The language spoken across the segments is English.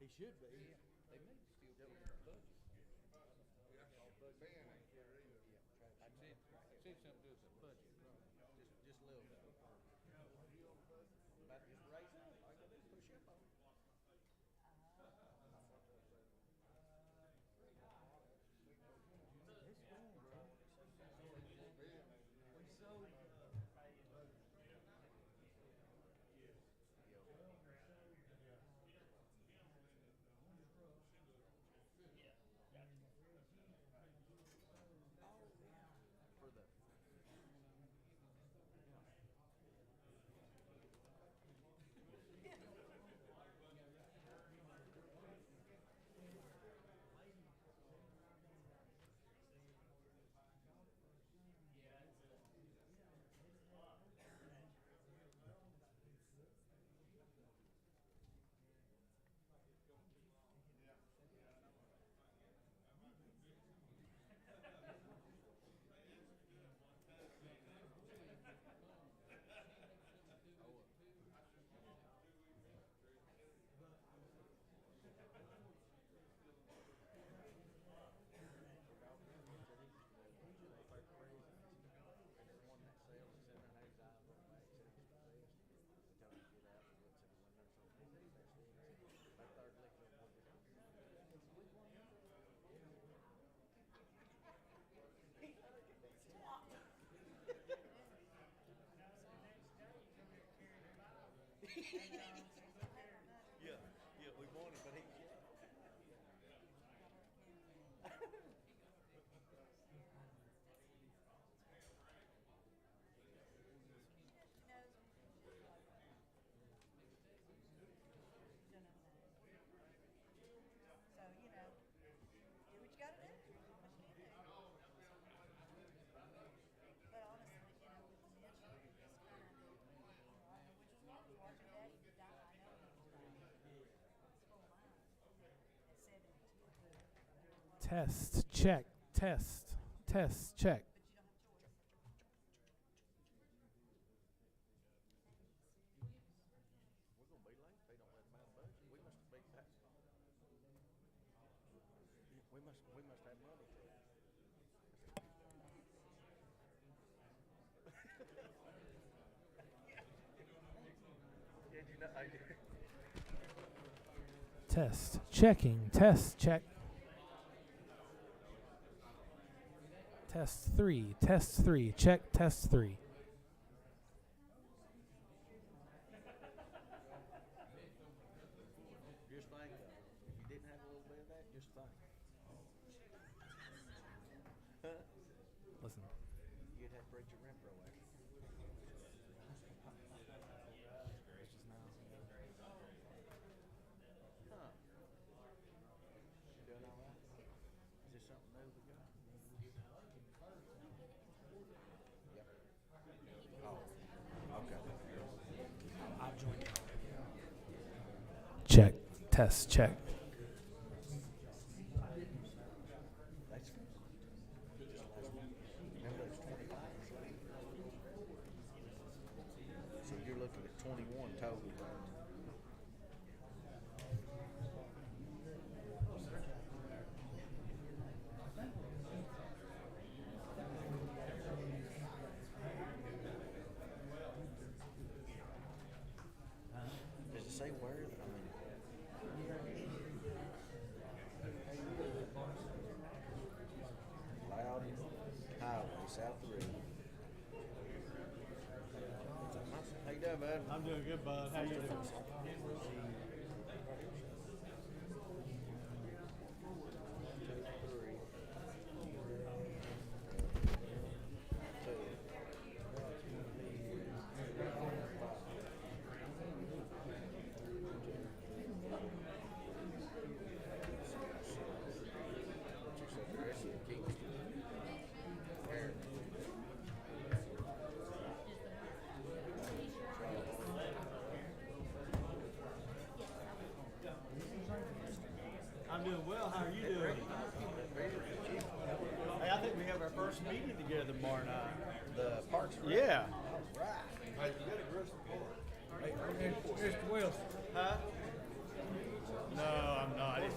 He should be. They may still be in the budget. I said something to us a budget, just a little bit. About just raise up, all you gotta do is put a ship on it. It's fine, bro. We sold. For the yeah, we won it, but he. So, do what you gotta do. What you can do. But honestly, with Mitch, it's kind of, which was what I was watching Daddy die. I know he was dying. His whole life. At 72. Test, check, test, check. But you don't have a choice. We're gonna be late. They don't let them out of budget. We must be back. We must have money to it. Yeah, you know, I do. Test, checking, test, check. Test 3, check, test 3. Just think, if you didn't have a little bit of that, just think. Listen. You'd have to break your rent roll after. Huh. You doing all right? Is this something new we got? Yep. Oh, okay. I'll join you. Check, test, check. That's good. Remember those 25? So you're looking at 21 total, right? Does it say where? Loud Highway, South of the River. How you doing, bud? I'm doing good, bud. How you doing? I'm doing well. How are you doing? Hey, I think we have our first meeting together tomorrow night. The Parks. Yeah. Right. Mr. Wilson. Huh? No, I'm not. It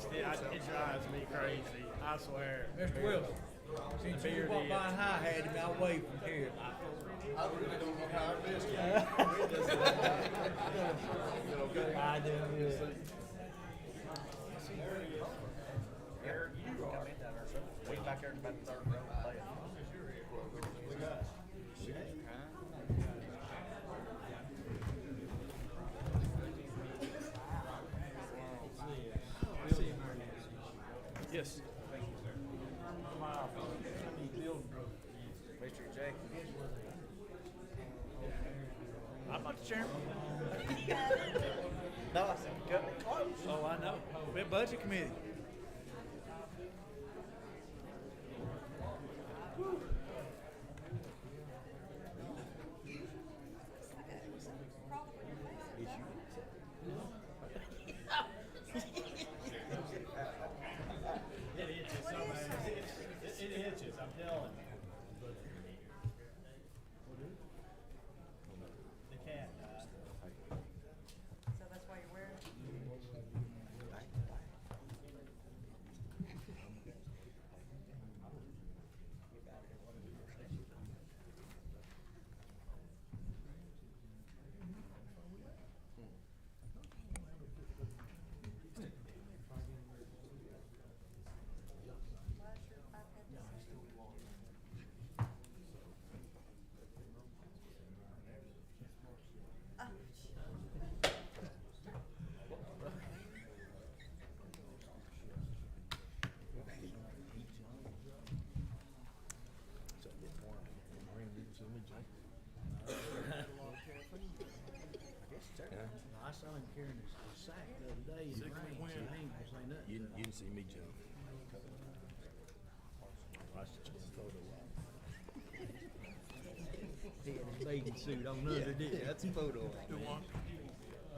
drives me crazy. I swear. Mr. Wilson, since you walked by and I had him, I'll wave from here. I really don't know how I missed it. I do. Eric, you are. Way back there about the third row playing. We got Yes. Mr. J. I'm not the chairman. No, I said cut it close. Oh, I know. We're budget committee. It itches, I'm telling you. The cat died. So that's why you're wearing it? I saw him carrying his sack the other day in the rain, so he ain't gonna say nothing. You didn't see me jump. I should take a photo of He had his bathing suit on under this. that's a photo of Do one?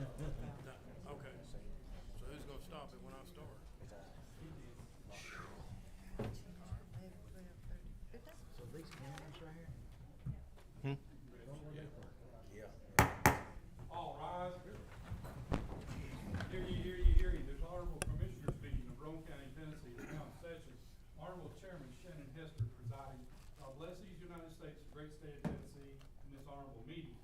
Okay. So who's gonna stop it when I start? So these cameras right here? All rise. Hear ye, hear ye, hear ye. There's honorable commissioners meeting of Roane County, Tennessee, now in session. Honorable Chairman Shannon Hester presiding. God bless these United States, the great state of Tennessee, in this honorable meeting.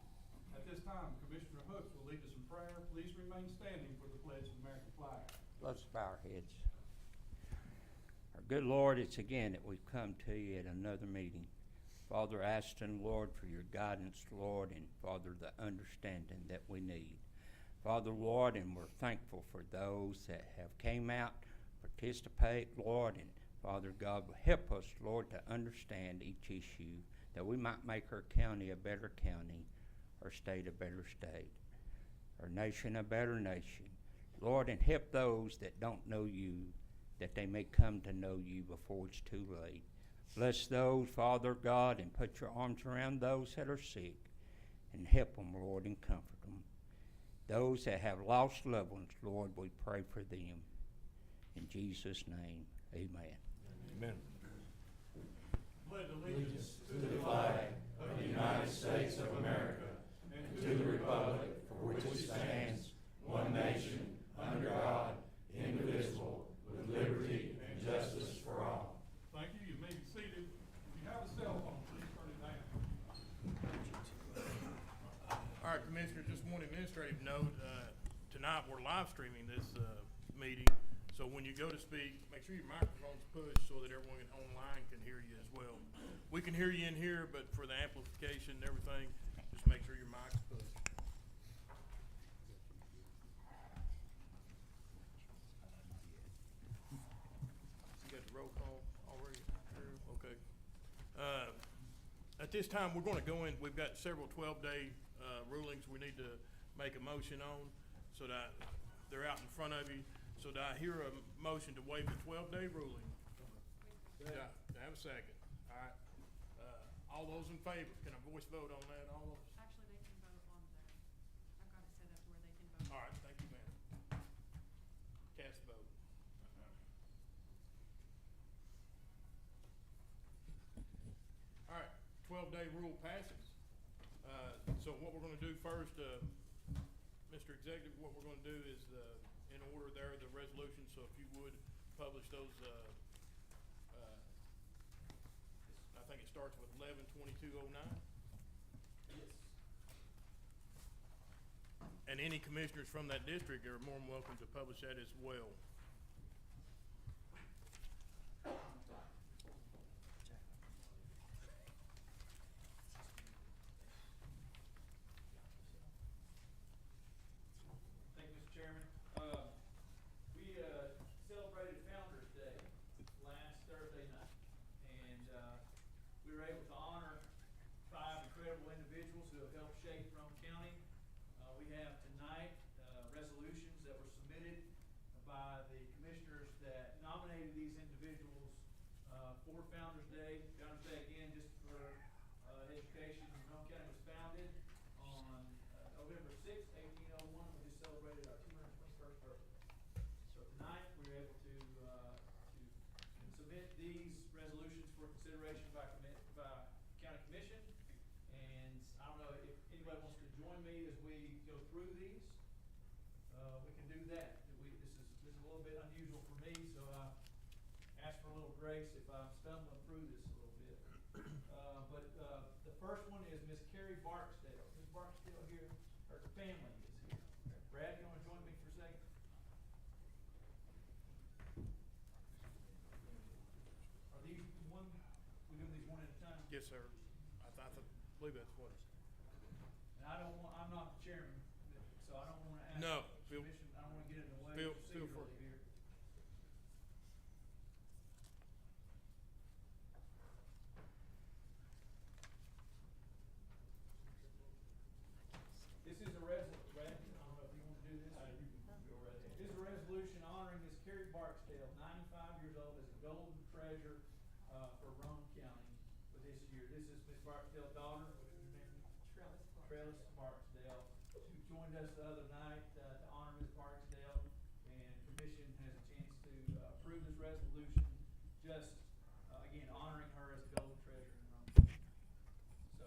At this time, Commissioner Hooks will lead us in prayer. Please remain standing for the pledge of the American flag. Let's bow our heads. Our good Lord, it's again that we've come to you at another meeting. Father, asking, Lord, for your guidance, Lord, and Father, the understanding that we need. Father, Lord, and we're thankful for those that have came out, participate, Lord, and Father God, help us, Lord, to understand each issue, that we might make our county a better county, our state a better state, our nation a better nation. Lord, and help those that don't know you, that they may come to know you before it's too late. Bless those, Father God, and put your arms around those that are sick, and help them, Lord, and comfort them. Those that have lost loved ones, Lord, we pray for them. In Jesus' name, amen. Amen. Pledge allegiance to the flag of the United States of America and to the republic for which it stands, one nation, under God, indivisible, with liberty and justice for all. Thank you. You may be seated. If you have a cell phone, please turn it down. All right, Commissioner, just one administrative note. Tonight, we're live streaming this meeting. So when you go to speak, make sure your microphone's pushed so that everyone online can hear you as well. We can hear you in here, but for the amplification and everything, just make sure your mic's pushed. You got the roll call already? Okay. At this time, we're going to go in, we've got several 12-day rulings we need to make a motion on, so that they're out in front of you. So do I hear a motion to waive the 12-day ruling? Do I have a second? All right. All those in favor, can I voice vote on that? All those? Actually, they can vote on I've got it set up where they can vote. All right, thank you, ma'am. Cast the vote. All right, 12-day rule passes. So what we're gonna do first, Mr. Executive, what we're gonna do is, in order there, the resolution, so if you would publish those, I think it starts with 11/22/09. Yes. And any commissioners from that district are more than welcome to publish that as well. Thank you, Mr. Chairman. We celebrated Founder's Day last Thursday night, and we were able to honor 5 incredible individuals who have helped shape Roane County. We have tonight resolutions that were submitted by the commissioners that nominated these individuals for Founder's Day. Founder's Day, again, just for education, Roane County was founded on November 6th, 1801. We just celebrated our 221st birthday. So tonight, we were able to submit these resolutions for consideration by county commission. And I don't know if anybody wants to join me as we go through these. We can do that. This is a little bit unusual for me, so I ask for a little grace if I'm stumbling through this a little bit. But the first one is Miss Carrie Barksdale. Miss Barksdale here, her family is here. Brad, you wanna join me for a second? Are these one, we doing these one at a time? Yes, sir. I believe that's what. And I'm not the chairman, so I don't wanna ask. No, feel- Commission, I don't wanna get in the way feel free. procedurally here. This is a Brad, I don't know if you wanna do this, or you can go right ahead. This is a resolution honoring Miss Carrie Barksdale, 95 years old, as a golden treasure, for Roane County for this year. This is Miss Barksdale's daughter, what's her name? Trellis Barksdale, who joined us the other night, to honor Miss Barksdale, and commission has a chance to, approve this resolution, just, again, honoring her as a golden treasure in Roane County. So,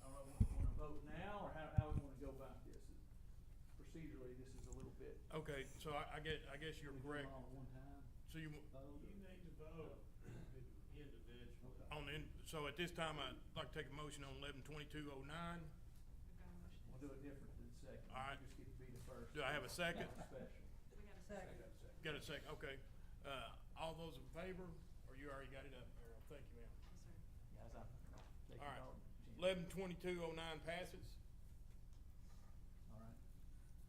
I don't know if we wanna vote now, or how we wanna go about this. Procedurally, this is a little bit. Okay, so I guess you're We do correct. them all at one time? So you, Vote? You need to vote individually. Okay. so at this time, I'd like to take a motion on 11/22/09. We've got a motion. We'll do it different than the second. All right. You just get to be the first. Do I have a second? Special. We got a second. Got a second, okay. All those in favor, or you already got it up, Earl? Thank you, ma'am. Yes, sir. Guys, take All your right. vote. 11/22/09 passes. All right.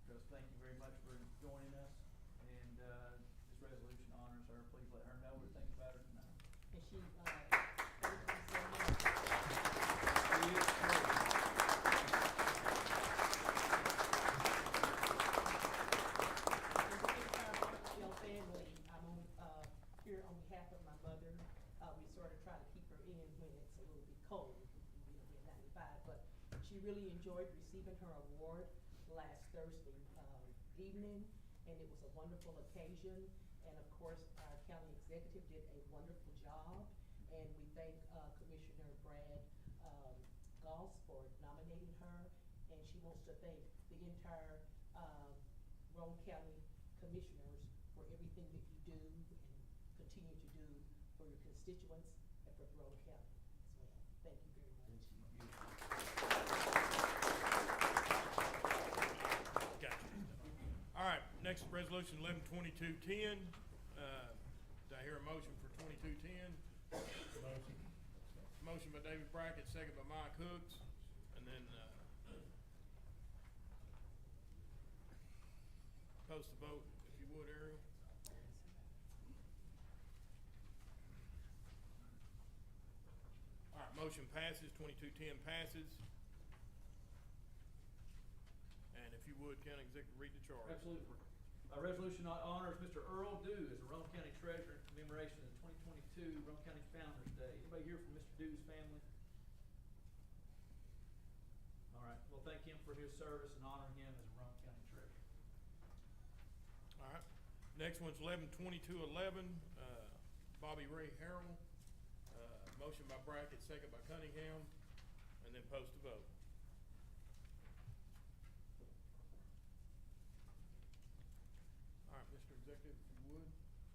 Trust, thank you very much for joining us, and, this resolution honors her. Please let her know what to think about her tonight. And she, thank you so much. She is great. And the entire Barksdale family, I'm on, here on behalf of my mother. We sort of try to keep her in when it's a little bit cold, we don't get 95, but she really enjoyed receiving her award last Thursday, evening, and it was a wonderful occasion. And of course, our county executive did a wonderful job, and we thank, Commissioner Brad, Goss for nominating her. And she wants to thank the entire, Roane County Commissioners for everything that you do and continue to do for your constituents and for Roane County as well. Thank you very much. Gotcha. All right, next resolution, 11/22/10. Do I hear a motion for 2210? Motion by David Brackett, second by Mike Hooks, and then, post the vote, if you would, Ariel. All right, motion passes, 2210 passes. And if you would, County Executive, read the charge. Absolutely. A resolution honors Mr. Earl Dew as a Roane County Treasurer in commemoration of the 2022 Roane County Founder's Day. Anybody hear from Mr. Dew's family? All right, well, thank him for his service and honoring him as a Roane County Treasurer. All right, next one's 11/22/11, Bobby Ray Harrell. Motion by Brackett, second by Cunningham, and then post the vote.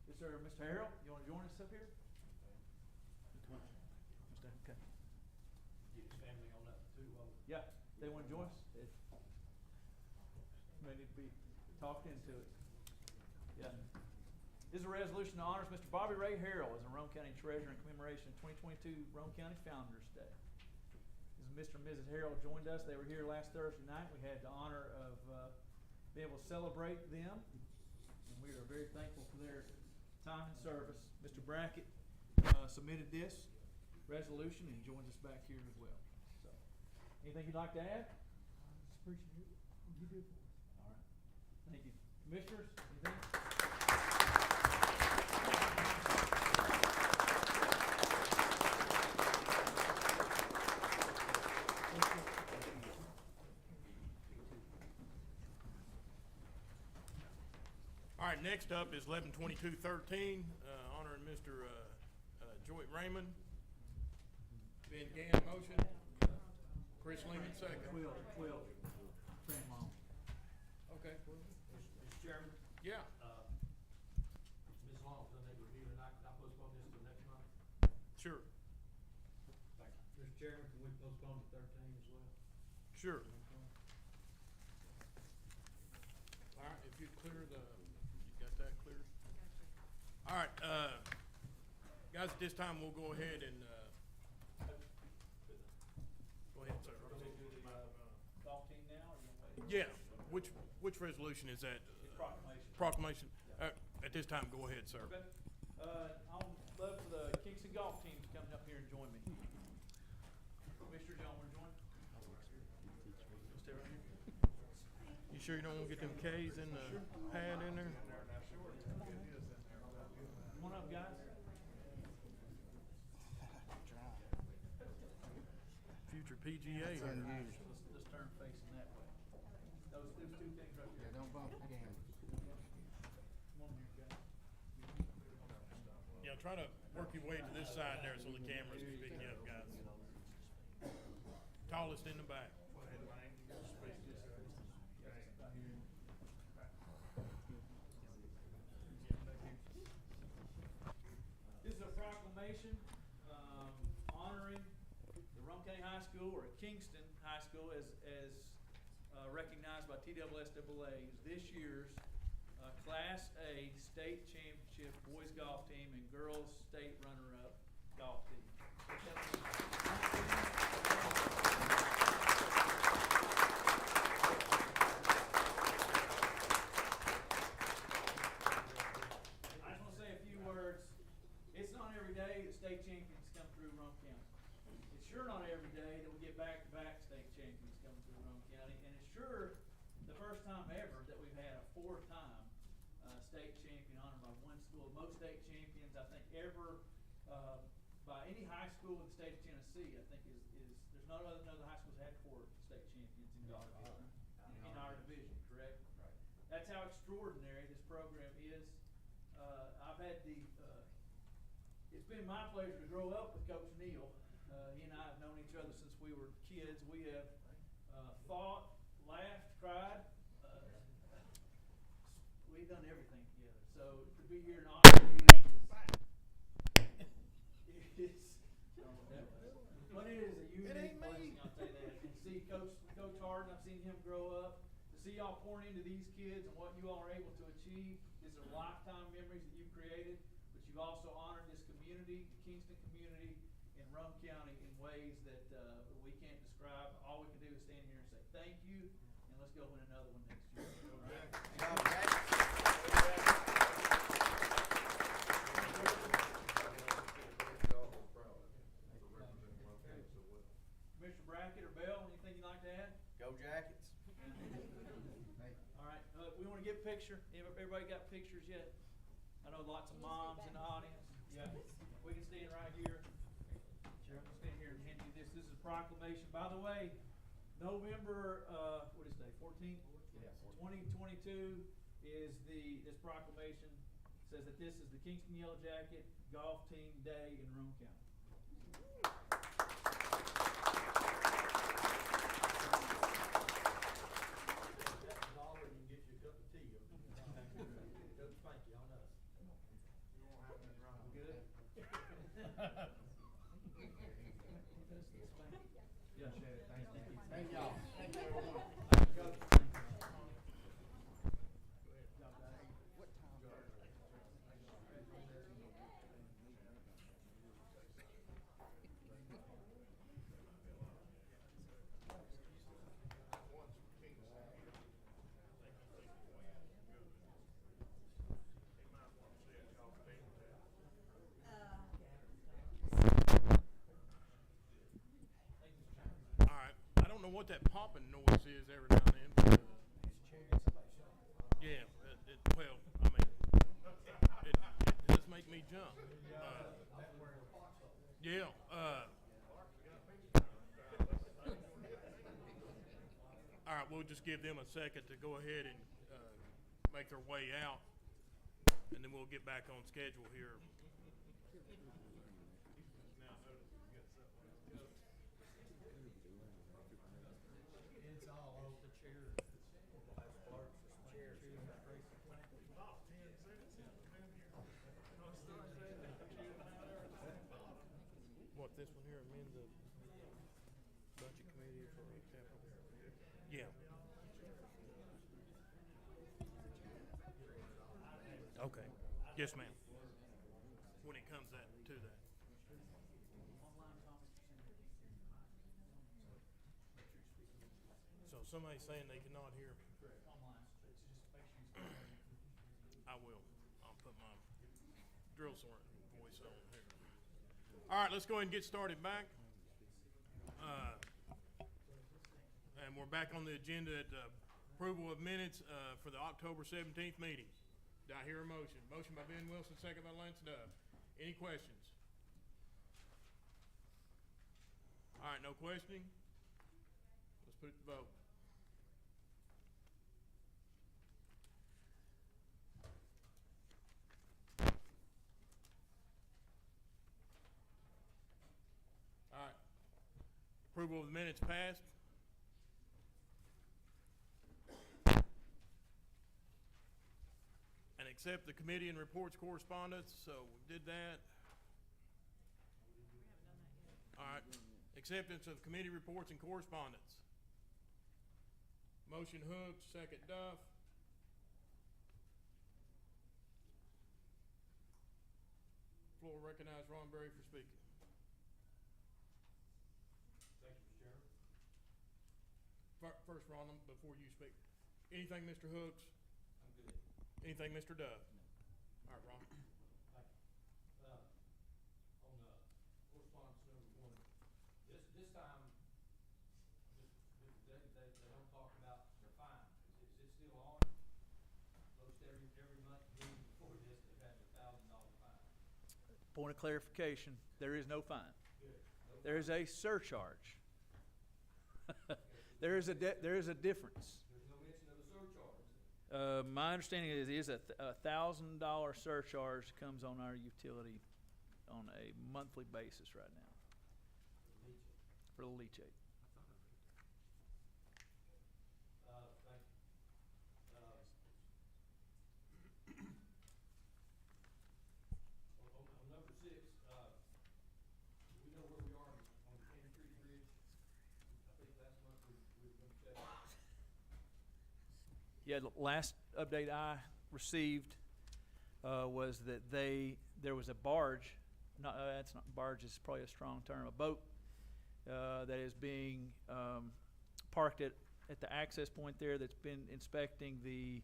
Yes, sir. Mr. Harrell, you want to join us up here? Come on. Okay. Get his family on up too, Yeah, they want to join us? May need to be talked into it. Yeah. This is a resolution that honors Mr. Bobby Ray Harrell as a Roane County Treasurer in commemoration of 2022 Roane County Founders Day. As Mr. and Mrs. Harrell joined us, they were here last Thursday night. We had the honor of being able to celebrate them, and we are very thankful for their time and service. Mr. Brackett submitted this resolution and joins us back here as well. So, anything you'd like to add? Just appreciate what you do for us. All right. Thank you. Commissioners, anything? All right, next up is 11/22/13, honoring Mr. Joy Raymond. Ben Gann, motion. Chris Lehman, second. Quill. Grandma. Okay. Mr. Chairman, Yeah. Ms. Long's done that review, and I postpone this till next month? Sure. Thank you. Mr. Chairman, can we postpone to 13 as well? Sure. All right, if you clear you got that cleared? All right, guys, at this time, we'll go ahead and, go ahead, sir. Golf team now, or you gonna wait? Yeah, which resolution is that? Proclamation. Proclamation. At this time, go ahead, sir. Okay. I'd love for the Kingston golf team to come up here and join me. Commissioner, y'all wanna join? Stay right here. You sure you don't want to get them K's in the pad in there? Come on up, guys. Future PGA. Let's turn facing that way. Those two things right there. Don't bump again. Come on here, guys. Yeah, try to work your way to this side there so the cameras can pick you up, guys. Tallest in the back. This is a proclamation honoring the Roane County High School, or Kingston High School, as recognized by TSSAA as this year's Class A state championship boys golf team and girls state runner-up golf team. I just want to say a few words. It's not every day that state champions come through Roane County. It's sure not every day that we get back-to-back state champions coming through Roane County, and it's sure the first time ever that we've had a four-time state champion honored by one school. Most state champions, I think, ever by any high school in the state of Tennessee, I think is there's no other high schools that had four state champions in golf in our division, correct? Right. That's how extraordinary this program is. I've had it's been my pleasure to grow up with Coach Neal. He and I have known each other since we were kids. We have fought, laughed, cried. We've done everything together. So to be here and honor you but it is a unique blessing, I'll tell you that. And see Coach Harden, I've seen him grow up. To see y'all pouring into these kids and what you all are able to achieve, these are lifetime memories that you've created, but you've also honored this community, the Kingston community in Roane County, in ways that we can't describe. All we can do is stand here and say thank you, and let's go win another one next year. Commissioner Brackett or Bell, anything you'd like to add? Go Jackets. All right, we want to get a picture. Everybody got pictures yet? I know lots of moms in the audience. Yeah, we can stand right here. Sure, we'll stand here and hand you this. This is a proclamation. By the way, November, what is today, 14th? Yeah. 2022 is this proclamation says that this is the Kingston Yellow Jacket Golf Team Day in Roane County. know what that popping noise is every now and then. But, yeah, well, I mean, it does make me jump. Yeah. All right, we'll just give them a second to go ahead and make their way out, and then we'll get back on schedule here. What, this one here, amend the budget committee for capital? Yeah. Okay. Yes, ma'am. When it comes to that. So somebody's saying they cannot hear me. I will. I'll put my drill sergeant voice on here. All right, let's go ahead and get started back. And we're back on the agenda at approval of minutes for the October 17th meeting. Do I hear a motion? Motion by Ben Wilson, second by Lance Dove. Any questions? All right, no questioning. Let's put it to vote. All right. Approval of the minutes passed. And accept the committee and reports correspondence. So we did that. All right. Acceptance of committee reports and correspondence. Motion Hooks, second Duff. Floor recognize Ron Berry for speaking. Thank you, Mr. Chairman. First, Ron, before you speak. Anything, Mr. Hooks? I'm good. Anything, Mr. Duff? All right, Ron. Thank you. On correspondence number one, this time, they don't talk about the fine. Is it still on? Most every month, moving before this, they've had a $1,000 fine. Point of clarification, there is no fine. Good. No There is fine. a surcharge. There is a difference. There's no mention of a surcharge. My understanding is a $1,000 surcharge comes on our utility on a monthly basis right now for the leachate. Thank you. On number 6, we know where we are on the Candy Creek Bridge. I think last month we were going to check. Yeah, the last update I received was that there was a barge. That's not barge. Is probably a strong term. A boat that is being parked at the access point there. That's been inspecting the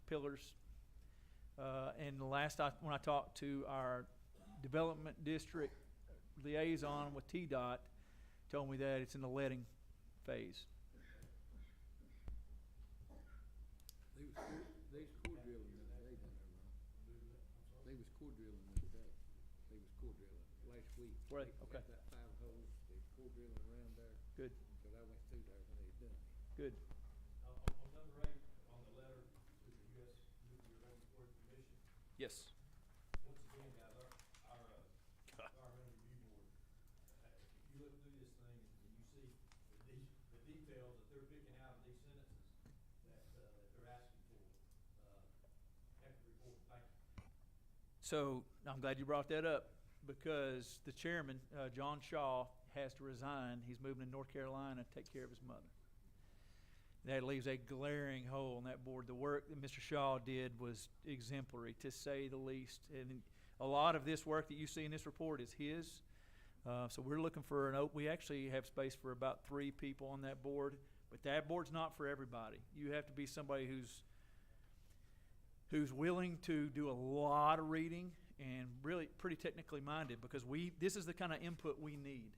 pillars. And the last when I talked to our development district liaison with TDOT, told me that it's in the letting phase. They was core drilling the other day down there, Ron. They was core drilling the other day. They was core drilling last week. Were they? They Okay. got that 5 holes, they core drilling around there. Good. So I went through there when they had done it. Good. On number 8, on the letter to the U.S. Nuclear Regulatory Commission, Yes. once again, guys, our environmental review board, if you look through this thing and you see the details that they're picking out of these sentences that they're asking for, heck of a report, thank you. So I'm glad you brought that up because the chairman, John Shaw, has to resign. He's moving to North Carolina to take care of his mother. That leaves a glaring hole in that board. The work that Mr. Shaw did was exemplary, to say the least. And a lot of this work that you see in this report is his. So we're looking for we actually have space for about 3 people on that board. But that board's not for everybody. You have to be somebody who's willing to do a lot of reading and really pretty technically minded, because this is the kind of input we need.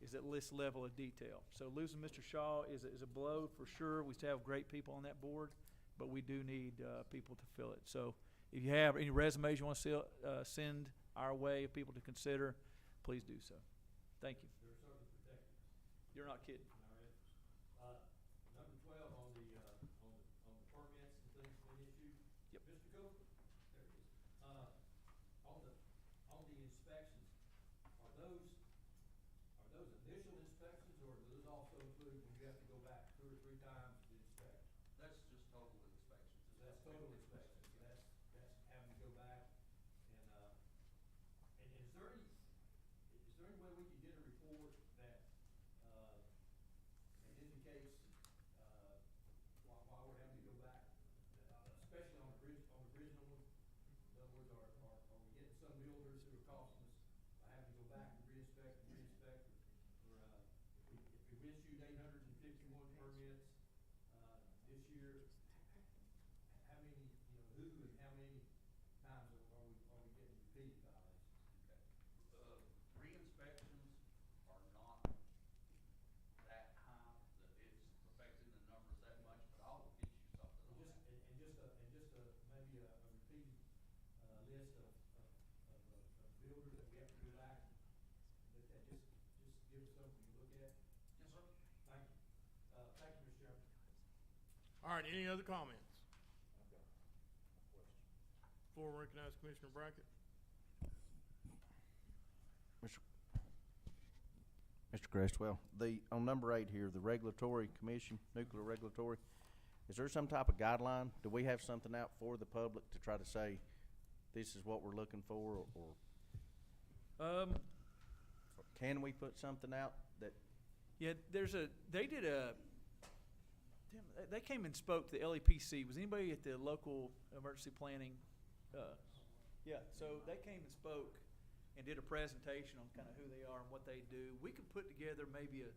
is at this level of detail. So losing Mr. Shaw is a blow for sure. We still have great people on that board, but we do need people to fill it. So if you have any resumes you want to send our way of people to consider, please do so. Thank you. They're certainly protected. You're not kidding. Number 12 on the permits and things been issued. Yep. Mr. Cooper, there it is. On the inspections, are those initial inspections, or do those also include when you have to go back 2 or 3 times to inspect? That's just total inspections. That's total inspections. So that's having to go back and is there any way we can get a report that indicates why we're having to go back, especially on the original one? In other words, are we getting some builders who are costing us by having to go back and re-inspect, or if we issued 851 permits this year, how many, who and how many times are we getting repeated violations? Re-inspections are not that high that it's affecting the numbers that much, but I will get you something on that. Maybe a repeated list of builders that we have to go back, that just give us something to look at. Yes, sir. Thank you. Thank you, Mr. Chairman. All right, any other comments? I've got a question. Floor recognize Commissioner Brackett. Mr. Crestwell, on number 8 here, the regulatory commission, nuclear regulatory, is there some type of guideline? Do we have something out for the public to try to say, this is what we're looking for, or can we put something out that? Yeah, they came and spoke to the LEPC. Was anybody at the local emergency planning? Yeah, so they came and spoke and did a presentation on kind of who they are and what they do. We could put together maybe a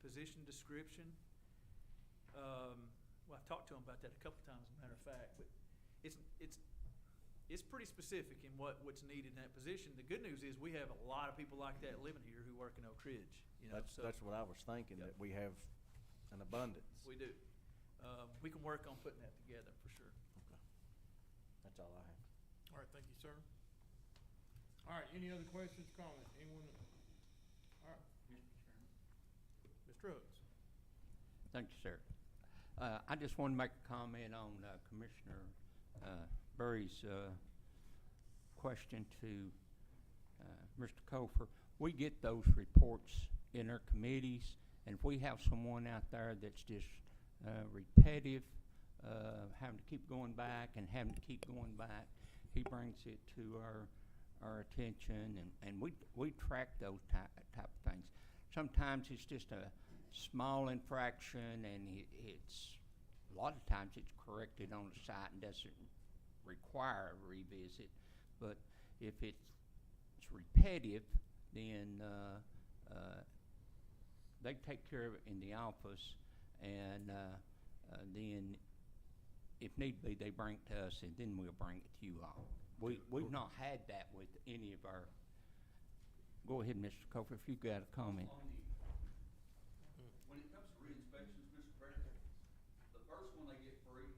position description. Well, I've talked to them about that a couple times, as a matter of fact, but it's pretty specific in what's needed in that position. The good news is we have a lot of people like that living here who work in Oak Ridge. That's what I was thinking, Yep. that we have an abundance. We do. We can work on putting that together for sure. Okay. That's all I have. All right, thank you, sir. All right, any other questions, comments? Anyone? All right. Mr. Hooks. Thank you, sir. I just want to make a comment on Commissioner Burry's question to Mr. Cofer. We get those reports in our committees, and if we have someone out there that's just repetitive, having to keep going back and having to keep going back, he brings it to our attention, and we track those type of things. Sometimes it's just a small infraction, and it's a lot of times it's corrected on the site and doesn't require a revisit. But if it's repetitive, then they take care of it in the office, and then if need be, they bring it to us, and then we'll bring it to you all. We've not had that with any of our. Go ahead, Mr. Cofer, if you've got a comment. When it comes to re-inspections, Mr. President, the first one they get free,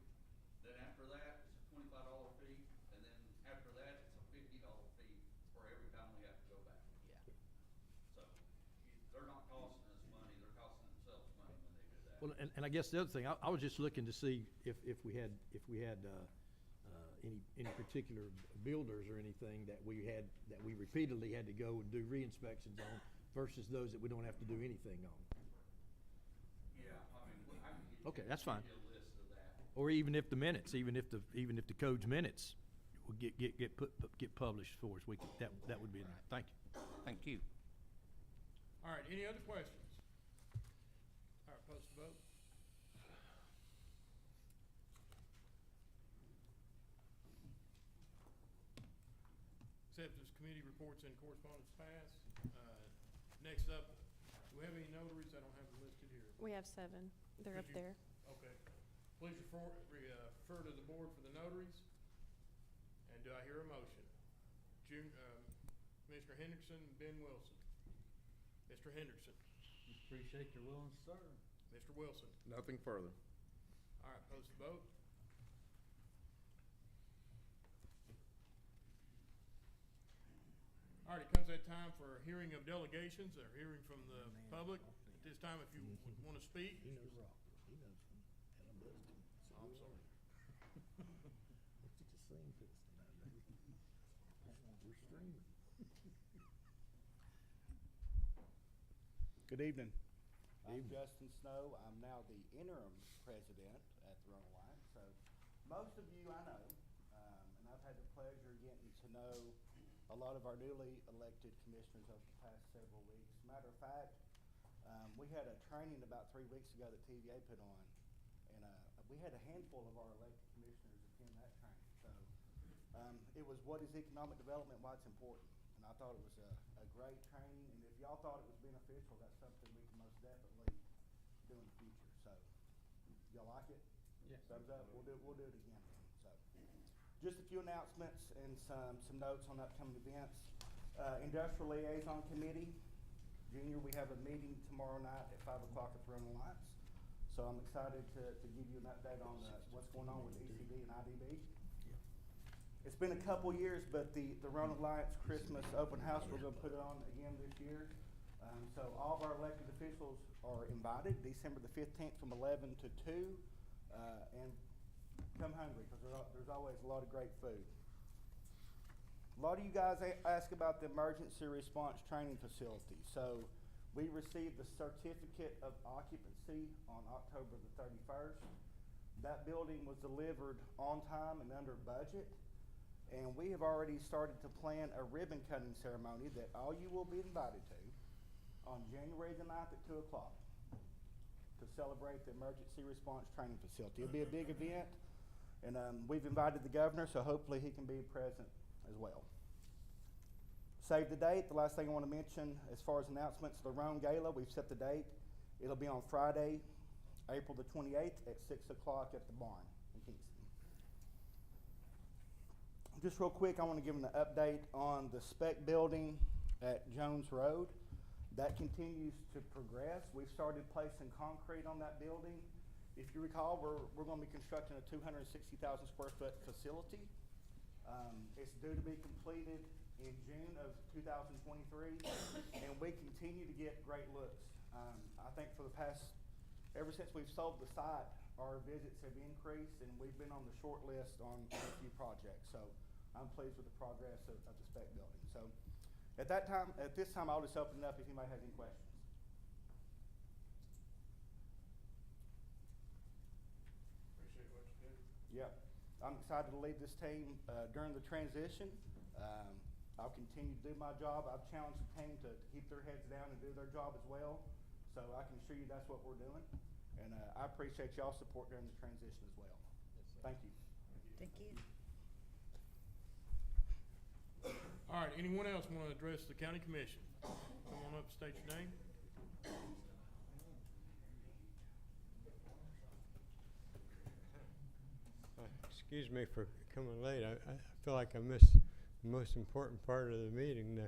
then after that, it's a $25 fee, and then after that, it's a $50 fee for every time we have to go back. Yeah. So, they're not costing us money, they're costing themselves money when they do that. Well, and I guess the other thing, I was just looking to see if we had any particular builders or anything that we repeatedly had to go and do re-inspections on versus those that we don't have to do anything on. Yeah, I mean, I can get you. Okay, that's fine. Give you a list of that. Or even if the minutes, even if the code's minutes will get published for us, that would be enough. Thank you. Thank you. All right, any other questions? All right, post the vote. Accept this committee reports and correspondence passed. Next up, do we have any notaries? I don't have them listed here. We have 7. They're up there. Okay. Please refer to the board for the notaries. And do I hear a motion? Commissioner Hendrickson, Ben Wilson. Mr. Henderson, Appreciate your willing to serve. Mr. Wilson. Nothing further. All right, post the vote. All right, it comes that time for a hearing of delegations, or hearing from the public. At this time, if you want to speak. He knows rock. He knows him. And I'm listening. So I'm sorry. Let's get the same fits tonight, baby. We're streaming. Good evening. I'm Justin Snow. I'm now the interim president at the Roane Alliance. So most of you I know, and I've had the pleasure of getting to know a lot of our newly elected commissioners over the past several weeks. Matter of fact, we had a training about 3 weeks ago that TVA put on, and we had a handful of our elected commissioners attend that training. So it was what is economic development, why it's important. And I thought it was a great training, and if y'all thought it was beneficial, that's something we can most definitely do in the future. So y'all like it? Yes. Thumbs up. We'll do it again then. So just a few announcements and some notes on upcoming events. Industrial Liaison Committee, Junior, we have a meeting tomorrow night at 5 o'clock at the Roane Alliance. So I'm excited to give you an update on what's going on with ECD and IDB. It's been a couple years, but the Roane Alliance Christmas open house, we're going to put it on again this year. So all of our elected officials are invited, December the 15th from 11 to 2. And come hungry, because there's always a lot of great food. A lot of you guys ask about the emergency response training facility. So we received the certificate of occupancy on October the 31st. That building was delivered on time and under budget. And we have already started to plan a ribbon cutting ceremony that all you will be invited to on January the 9th at 2 o'clock to celebrate the emergency response training facility. It'll be a big event, and we've invited the governor, so hopefully he can be present as well. Save the date. The last thing I want to mention as far as announcements, the Roane Gala, we've set the date. It'll be on Friday, April the 28th at 6 o'clock at the barn in Kingston. Just real quick, I want to give an update on the spec building at Jones Road. That continues to progress. We've started placing concrete on that building. If you recall, we're going to be constructing a 260,000 square foot facility. It's due to be completed in June of 2023, and we continue to get great looks. I think ever since we've sold the site, our visits have increased, and we've been on the short list on a few projects. So I'm pleased with the progress of the spec building. So at this time, I'll just open it up if anybody has any questions. Appreciate what you do. Yeah, I'm excited to lead this team during the transition. I'll continue to do my job. I've challenged the team to keep their heads down and do their job as well. So I can assure you that's what we're doing. And I appreciate y'all's support during the transition as well. Thank you. Thank you. All right, anyone else want to address the county commission? Come on up, state your name. Excuse me for coming late. I feel like I missed the most important part of the meeting,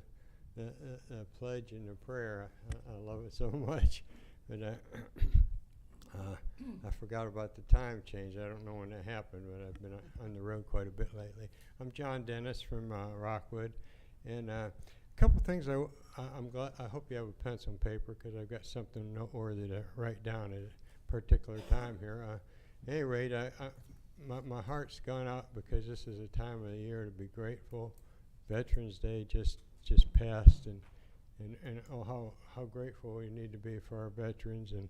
the pledge and the prayer. I love it so much, but I forgot about the time change. I don't know when that happened, but I've been on the road quite a bit lately. I'm John Dennis from Rockwood, and a couple things I hope you have a pencil and paper, because I've got something noteworthy to write down at a particular time here. At any rate, my heart's gone out because this is a time of the year to be grateful. Veterans Day just passed, and oh how grateful we need to be for our veterans, and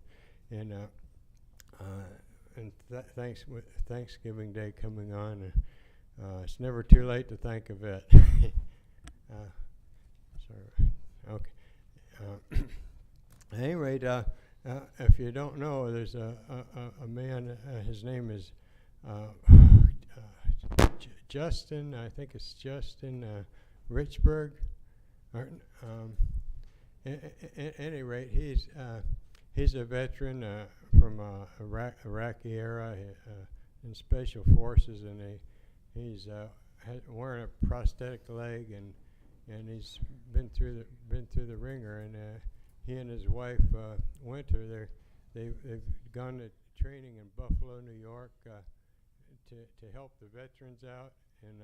Thanksgiving Day coming on. It's never too late to thank a vet. Sorry. Okay. At any rate, if you don't know, there's a man. His name is Justin. I think it's Justin Richburg. At any rate, he's a veteran from Iraqi era in Special Forces, and he's wearing a prosthetic leg, and he's been through the ringer, and he and his wife, Winter, they've gone to training in Buffalo, New York, to help the veterans out, and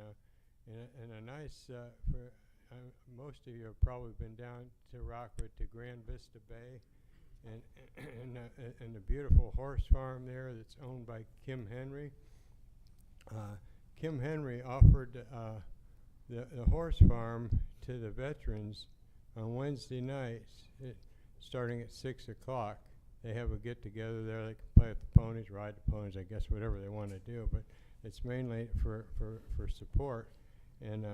a nice for most of you have probably been down to Rockwood to Grand Vista Bay, and the beautiful horse farm there that's owned by Kim Henry. Kim Henry offered the horse farm to the veterans on Wednesday nights, starting at 6 o'clock. They have a get-together there. They can play with the ponies, ride the ponies, I guess, whatever they want to do. But it's mainly for support. And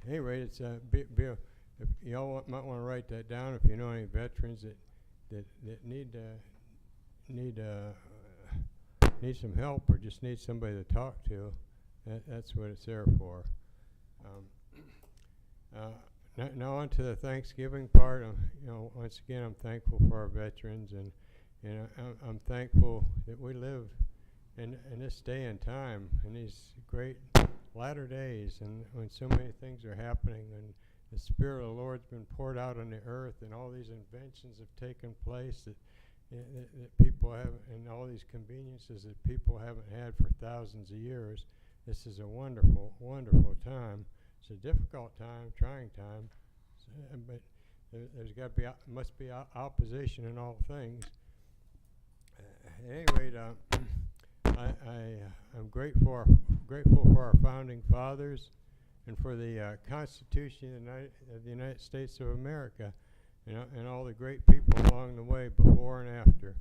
anyway, it's if y'all might want to write that down if you know any veterans that need some help or just need somebody to talk to. That's what it's there for. Now on to the Thanksgiving part. Once again, I'm thankful for our veterans, and I'm thankful that we live in this day and time, in these great latter days, and when so many things are happening, and the Spirit of the Lord's been poured out on the earth, and all these inventions have taken place that people have, and all these conveniences that people haven't had for thousands of years. This is a wonderful, wonderful time. It's a difficult time, trying time, but there's got to be must be opposition in all things. At any rate, I'm grateful for our founding fathers and for the Constitution of the United States of America, and all the great people along the way, before and after.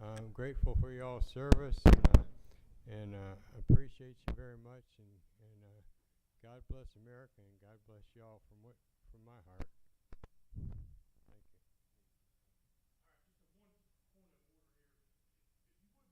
I'm grateful for y'all's service, and appreciate you very much, and God bless America, and God bless y'all from my heart. Thank you.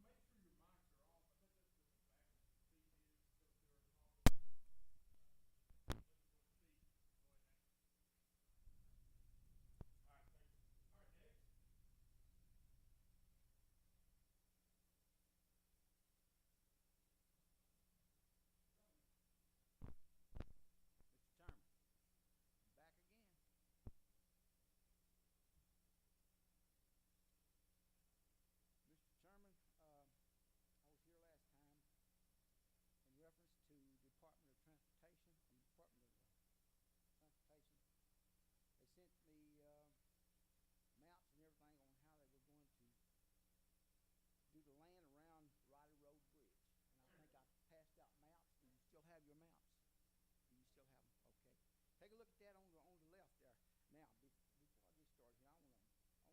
Take a look at that on the left there. Now, before I get started here, I want to do something else here.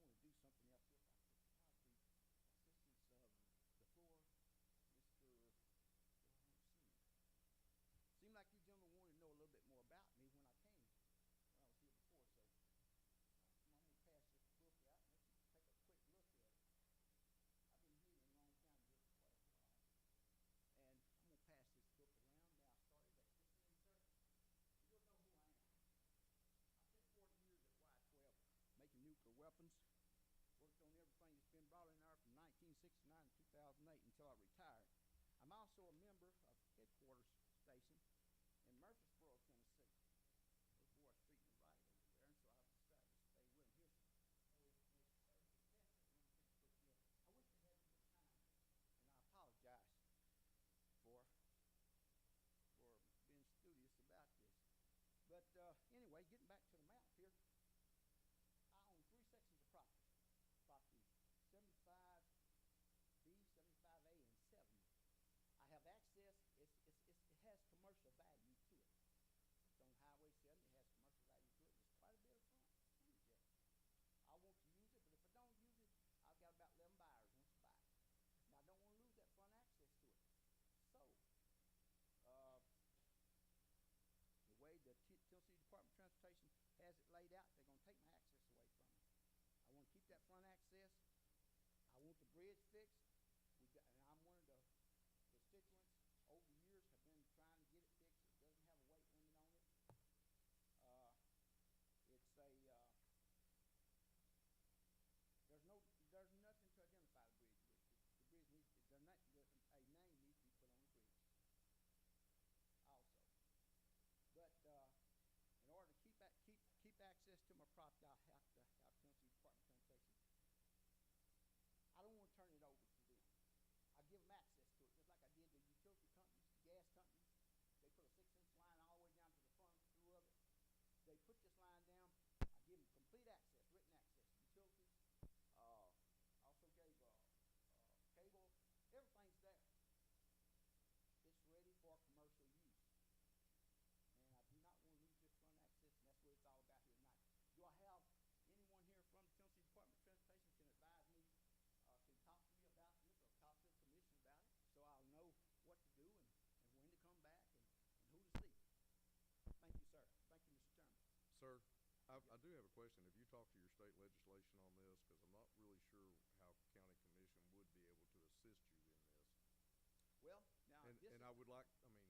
Assistance of the floor, Mr. Seemed like you gentlemen wanted to know a little bit more about me when I came, when I was here before. So I'm going to pass this book out and let you take a quick look at it. I've been here in Roane County here for quite a while, and I'm going to pass this book around. Now, I started at this insert. You don't know who I am. I spent 40 years at Y-12 making nuclear weapons. Worked on everything that's been brought in there from 1969 to 2008 until I retired. I'm also a member of Headquarters Station in Murfreesboro, Tennessee. Those boys treat me right over there, and so I decided to stay with them. Here's some more information. I wish they had more time, and I apologize for being studious about this. But anyway, getting back to the map here, I own 3 sections of property. Property 75B, 75A, and 70. I have access. It has commercial value to it. It's on Highway 70. It has commercial value to it. There's quite a bit of frontage there. I want to use it, but if I don't use it, I've got about 11 buyers wants to buy it. Now, I don't want to lose that front access to it. So, the way the Tennessee Department of Transportation has it laid out, they're going to take my access away from me. I want to keep that front access. I want the bridge fixed. And I'm one of the constituents over the years have been trying to get it fixed. It doesn't have a weight limit on it. It's a there's nothing to identify the bridge with. The bridge needs a name needs to be put on the bridge. Also, but in order to keep access to my property, I question. Have you talked to your state legislation on this? Because I'm not really sure how county commission would be able to assist you in this. Well, now, And I would like, I mean,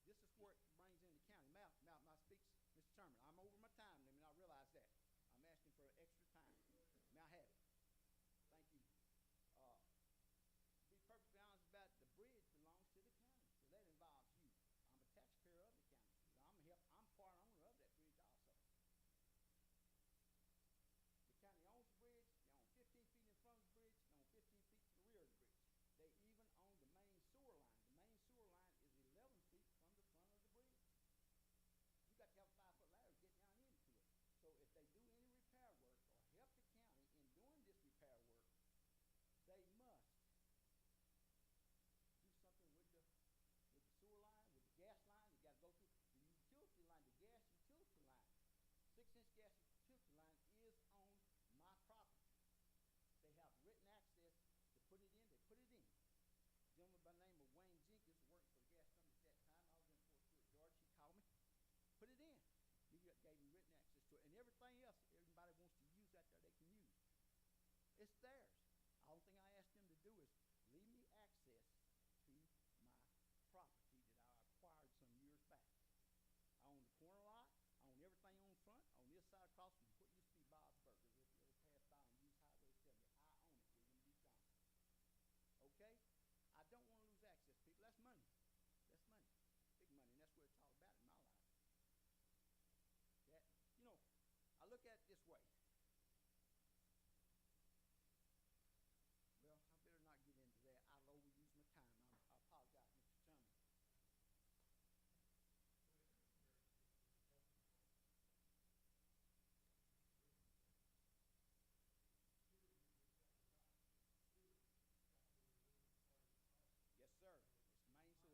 this is where it brings in the county. Now, speaks, Mr. Chairman, I'm over my time, and I realize that. I'm asking for extra time. May I have it? Thank you. To be perfectly honest about it, the bridge belongs to the county, so that involves you. I'm a taxpayer of the county. I'm part owner of that bridge also. The county owns the bridge. They own 15 feet in front of the bridge. They own 15 feet to the rear of the bridge. They even own the main sewer line. The main sewer line is 11 feet from the front of the bridge. You got to have a 5-foot ladder to get down into it. So if they do any repair work or help the county in doing this repair work, they must do something with the sewer line, with the gas line. You got to go through the utility line, the gas utility line. 6-inch gas utility line is on my property. They have written access to put it in. They put it in. A gentleman by the name of Wayne Jenkins worked for the gas company at that time. I was in Fort Stewart, Georgia. He called me. Put it in. He gave me written access to it. And everything else everybody wants to use out there, they can use. It's theirs. The only thing I asked them to do is leave me access to my property that I acquired some years back. I own the corner lot. I own everything on front. On this side across from what used to be Bob's Burgers. If you ever pass by and use Highway 70, I own it, William D. Johnson. Okay? I don't want to lose access, people. That's money. That's money. Big money, and that's what it's all about in my life. That, you know, I look at it this way. Well, I better not get into that. I'll overuse my time. I apologize, Mr. Chairman. Yes, sir. It's the main sewer line.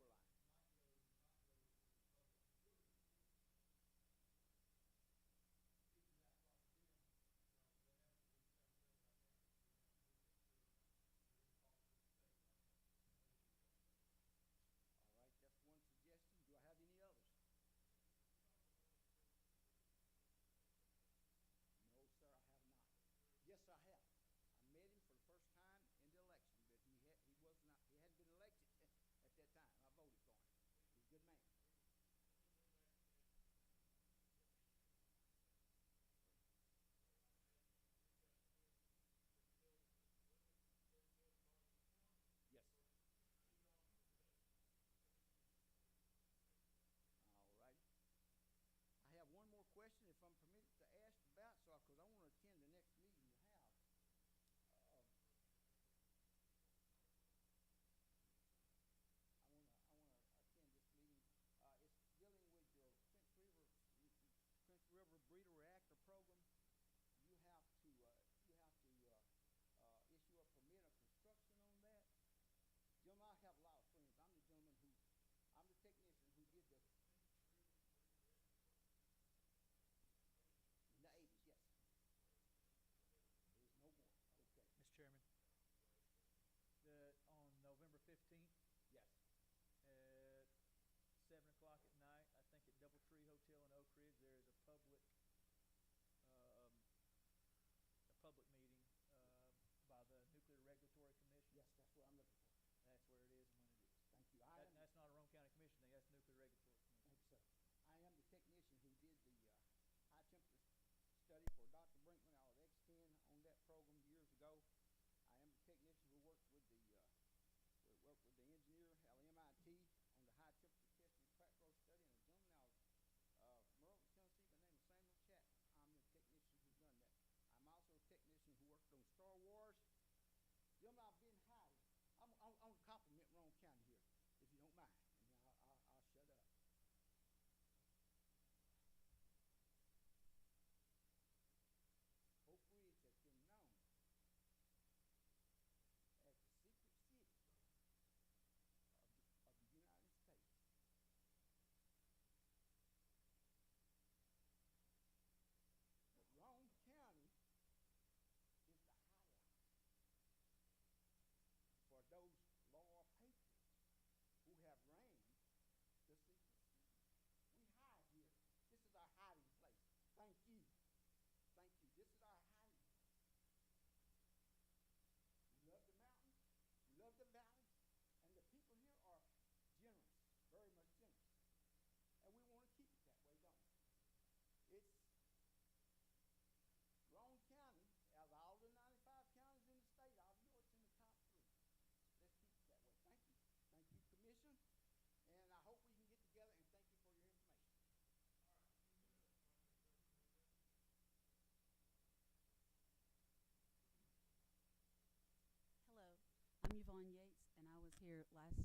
Dawn Yates, and I was here last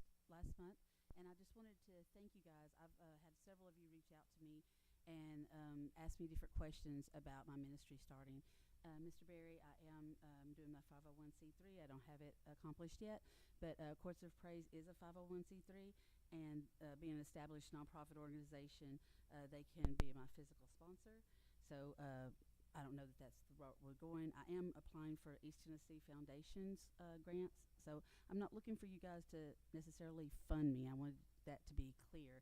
month, and I just wanted to thank you guys. I've had several of you reach out to me and ask me different questions about my ministry starting. Mr. Berry, I am doing my 501c3. I don't have it accomplished yet, but Courts of Praise is a 501c3, and being an established nonprofit organization, they can be my physical sponsor. So I don't know that that's the route we're going. I am applying for East Tennessee Foundation's grants, so I'm not looking for you guys to necessarily fund me. I wanted that to be clear.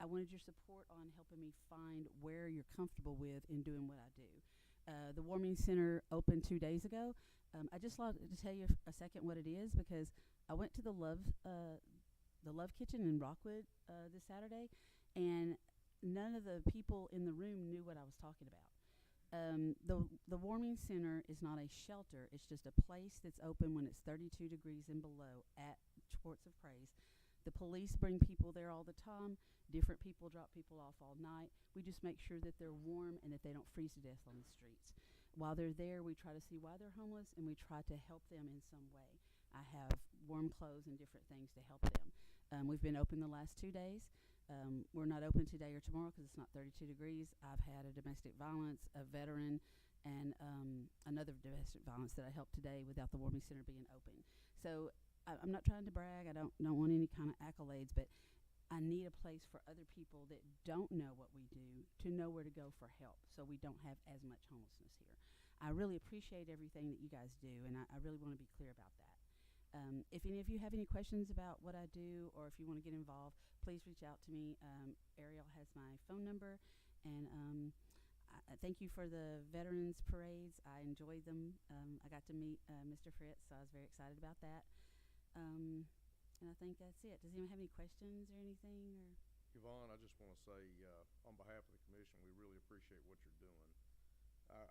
I wanted your support on helping me find where you're comfortable with in doing what I do. The Warming Center opened 2 days ago. I just wanted to tell you a second what it is, because I went to the Love Kitchen in Rockwood this Saturday, and none of the people in the room knew what I was talking about. The Warming Center is not a shelter. It's just a place that's open when it's 32 degrees and below at Courts of Praise. The police bring people there all the time. Different people drop people off all night. We just make sure that they're warm and that they don't freeze to death on the streets. While they're there, we try to see why they're homeless, and we try to help them in some way. I have warm clothes and different things to help them. We've been open the last 2 days. We're not open today or tomorrow because it's not 32 degrees. I've had a domestic violence, a veteran, and another domestic violence that I helped today without the Warming Center being open. So I'm not trying to brag. I don't want any kind of accolades, but I need a place for other people that don't know what we do to know where to go for help, so we don't have as much homelessness here. I really appreciate everything that you guys do, and I really want to be clear about that. If any of you have any questions about what I do, or if you want to get involved, please reach out to me. Ariel has my phone number, and I thank you for the Veterans Parades. I enjoyed them. I got to meet Mr. Fritz, so I was very excited about that. And I think that's it. Does anyone have any questions or anything? Or Yvonne, I just want to say, on behalf of the commission, we really appreciate what you're doing.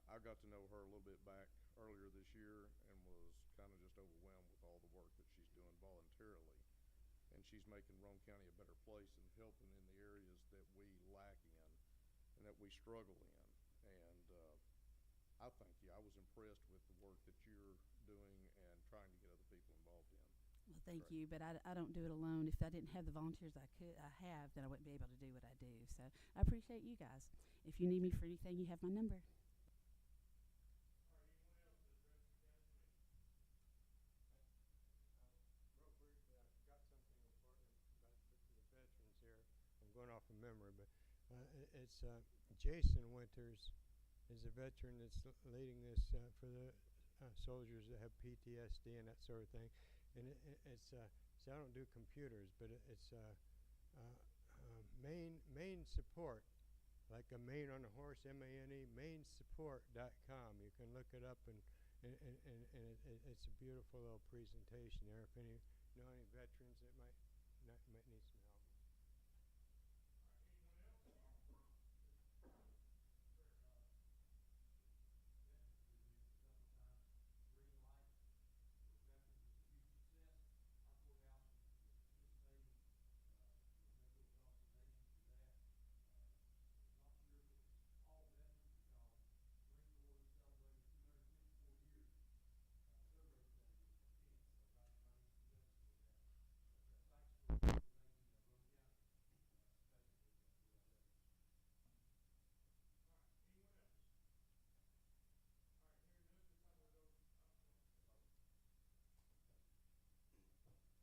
I got to know her a little bit back earlier this year and was kind of just overwhelmed with all the work that she's doing voluntarily. And she's making Roane County a better place and helping in the areas that we lack in and that we struggle in. And I thank you. I was impressed with the work that you're doing and trying to get other people involved in. well, thank you, but I don't do it alone. If I didn't have the volunteers I have, then I wouldn't be able to do what I do. So I appreciate you guys. If you need me for anything, you have my number. Real briefly, I forgot something important about the veterans here. I'm going off of memory, but it's Jason Winters is a veteran that's leading this for the soldiers that have PTSD and that sort of thing. And it's see, I don't do computers, but it's main support, like a main on a horse, MANE, mainsupport.com. You can look it up, and it's a beautiful little presentation there. If any know any veterans that might need some help.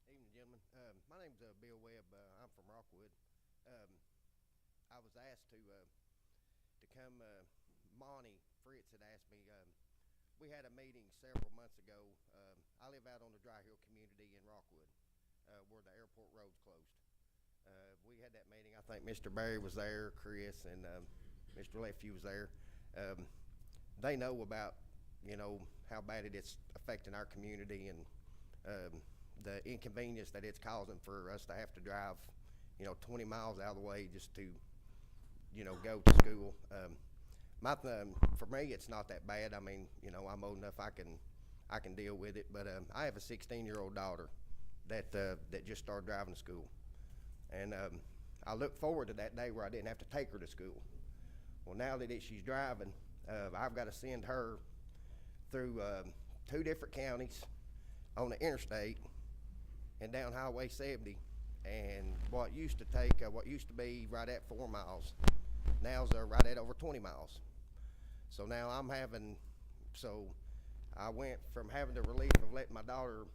Evening, gentlemen. My name's Bill Webb. I'm from Rockwood. I was asked to come. Monty Fritz had asked me. We had a meeting several months ago. I live out on the Dry Hill community in Rockwood, where the airport road's closed. We had that meeting. I think Mr. Barry was there, Chris, and Mr. Lefty was there. They know about, how bad it is affecting our community and the inconvenience that it's causing for us to have to drive, 20 miles out of the way just to, go to school. For me, it's not that bad. I mean, I'm old enough I can deal with it. But I have a 16-year-old daughter that just started driving to school, and I look forward to that day where I didn't have to take her to school. Well, now that she's driving, I've got to send her through 2 different counties on the interstate and down Highway 70, and what used to be right at 4 miles, now's right at over 20 miles. So now I went from having the relief of letting my daughter,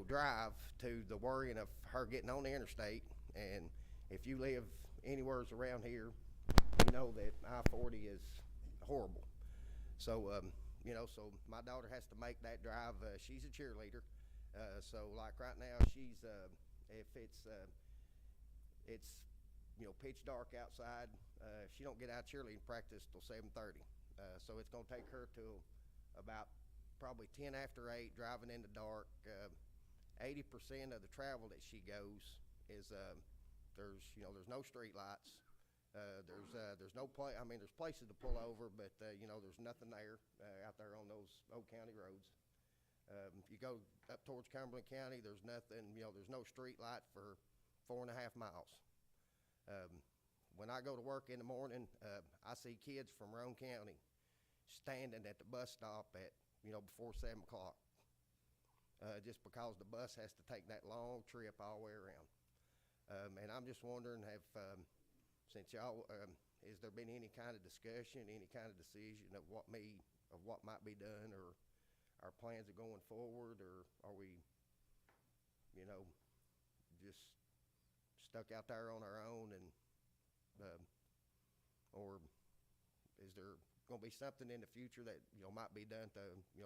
drive, to the worrying of her getting on the interstate. And if you live anywhere around here, you know that I-40 is horrible. So, so my daughter has to make that drive. She's a cheerleader. So like right now, if it's pitch dark outside, she don't get out of cheerleading practice till 7:30. So it's gonna take her till about probably 10 after 8, driving in the dark. 80% of the travel that she goes is there's no street lights. There's no there's places to pull over, but there's nothing there out there on those old county roads. You go up towards Cumberland County, there's nothing. There's no street light for 4.5 miles. When I go to work in the morning, I see kids from Roane County standing at the bus stop at before 7 o'clock, just because the bus has to take that long trip all the way around. And I'm just wondering, since y'all, has there been any kind of discussion, any kind of decision of what might be done, or our plans are going forward, or are we, just stuck out there on our own, and or is there going to be something in the future that might be done to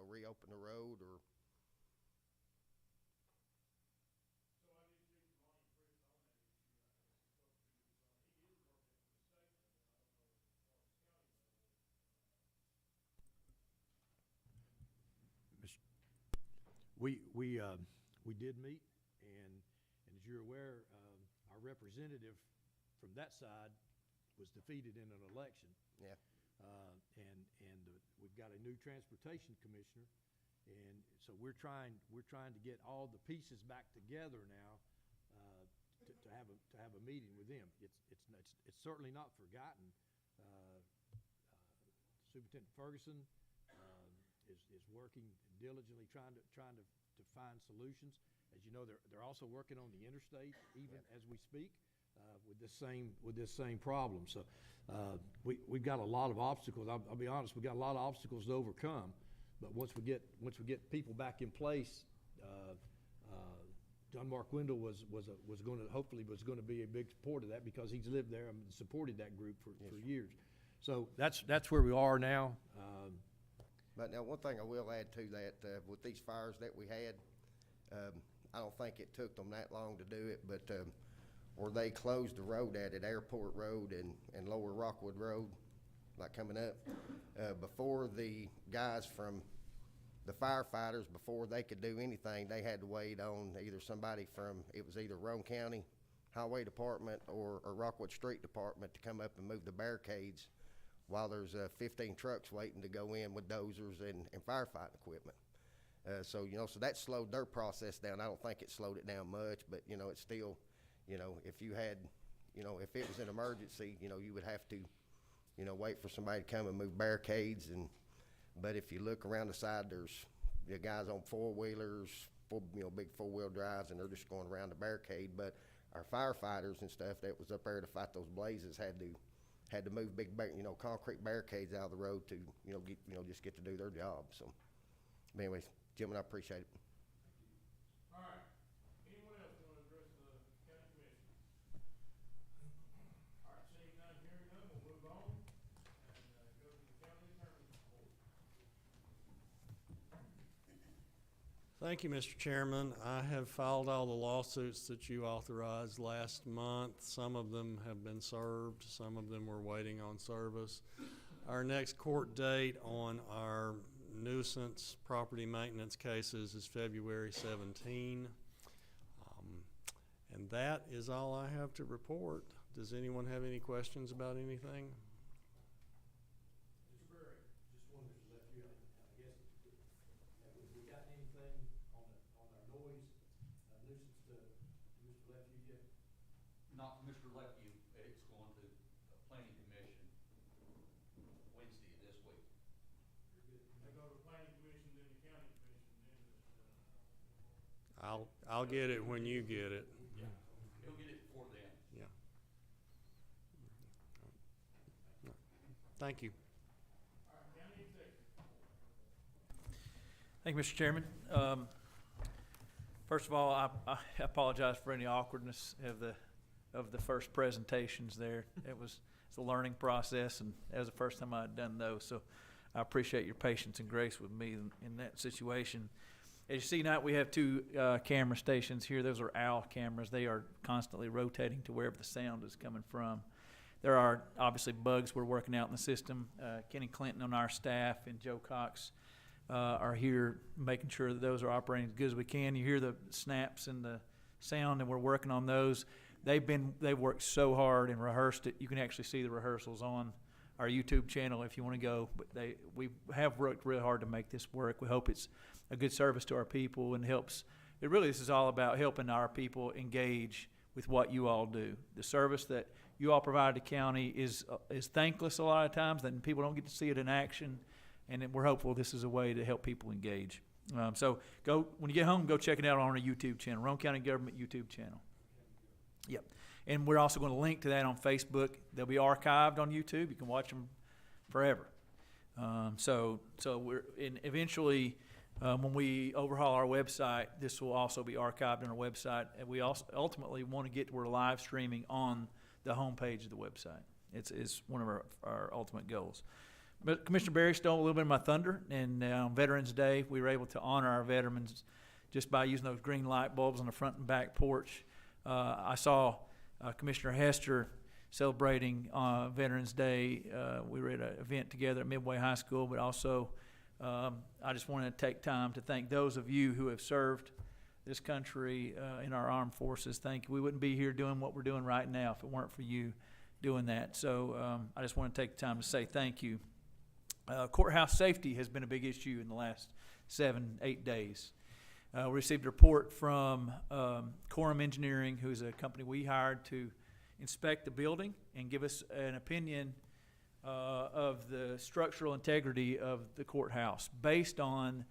reopen the road, or? We did meet, and as you're aware, our representative from that side was defeated in an election. Yeah. We've got a new transportation commissioner, and so we're trying to get all the pieces back together now to have a meeting with them. It's certainly not forgotten. Superintendent Ferguson is working diligently trying to find solutions. As you know, they're also working on the interstate even as we speak with this same problem. So we've got a lot of obstacles. I'll be honest, we've got a lot of obstacles to overcome. But once we get people back in place, John Mark Wendell was going to be a big support of that, because he's lived there and supported that group for years. So that's where we are now. But now, one thing I will add to that, with these fires that we had, I don't think it took them that long to do it, but where they closed the road at Airport Road and Lower Rockwood Road, like coming up, before the guys from the firefighters, before they could do anything, they had to wait on either somebody from, it was either Roane County Highway Department or Rockwood Street Department to come up and move the barricades, while there's 15 trucks waiting to go in with dozers and firefighting equipment. So that slowed their process down. I don't think it slowed it down much, but it's still, if you had, if it was an emergency, you would have to, wait for somebody to come and move barricades. But if you look around the side, there's guys on four-wheelers, big four-wheel drives, and they're just going around the barricade. But our firefighters and stuff that was up there to fight those blazes had to move big, concrete barricades out of the road to, just get to do their job. So, but anyways, gentlemen, I appreciate it. All right. Anyone else want to address the county commission? All right, seeing none, hearing none, we'll move on and go to the county attorney's report. Thank you, Mr. Chairman. I have filed all the lawsuits that you authorized last month. Some of them have been served. Some of them we're waiting on service. Our next court date on our nuisance property maintenance cases is February 17. And that is all I have to report. Does anyone have any questions about anything? Mr. Berry, just wanted to let you, I guess, have we gotten anything on our noise nuisance to Mr. Lefevue yet? Not Mr. Lefevue. It's going to the planning commission Wednesday of this week. They go to the planning commission, then the county commission, then I'll get it when you get it. Yeah, he'll get it before then. Yeah. Thank you. Thank you, Mr. Chairman. First of all, I apologize for any awkwardness of the first presentations there. It's a learning process, and that was the first time I'd done those. So I appreciate your patience and grace with me in that situation. As you see now, we have two camera stations here. Those are OWL cameras. They are constantly rotating to wherever the sound is coming from. There are obviously bugs we're working out in the system. Kenny Clinton on our staff and Joe Cox are here making sure that those are operating as good as we can. You hear the snaps and the sound, and we're working on those. They've worked so hard and rehearsed it. You can actually see the rehearsals on our YouTube channel if you want to go. But we have worked real hard to make this work. We hope it's a good service to our people and helps. This is all about helping our people engage with what you all do. The service that you all provide to the county is thankless a lot of times, that people don't get to see it in action. And we're hopeful this is a way to help people engage. So when you get home, go check it out on our YouTube channel, Roane County Government YouTube channel. Yep. And we're also going to link to that on Facebook. They'll be archived on YouTube. You can watch them forever. So eventually, when we overhaul our website, this will also be archived on our website. And we also ultimately want to get to where live streaming on the homepage of the website. It's one of our ultimate goals. But Commissioner Berry stole a little bit of my thunder, and on Veterans Day, we were able to honor our veterans just by using those green light bulbs on the front and back porch. I saw Commissioner Hester celebrating Veterans Day. We were at an event together at Midway High School, but also I just wanted to take time to thank those of you who have served this country in our armed forces. Thank you. We wouldn't be here doing what we're doing right now if it weren't for you doing that. So I just want to take the time to say thank you. Courthouse safety has been a big issue in the last 7-8 days. We received a report from Quorum Engineering, who is a company we hired to inspect the building and give us an opinion of the structural integrity of the courthouse based on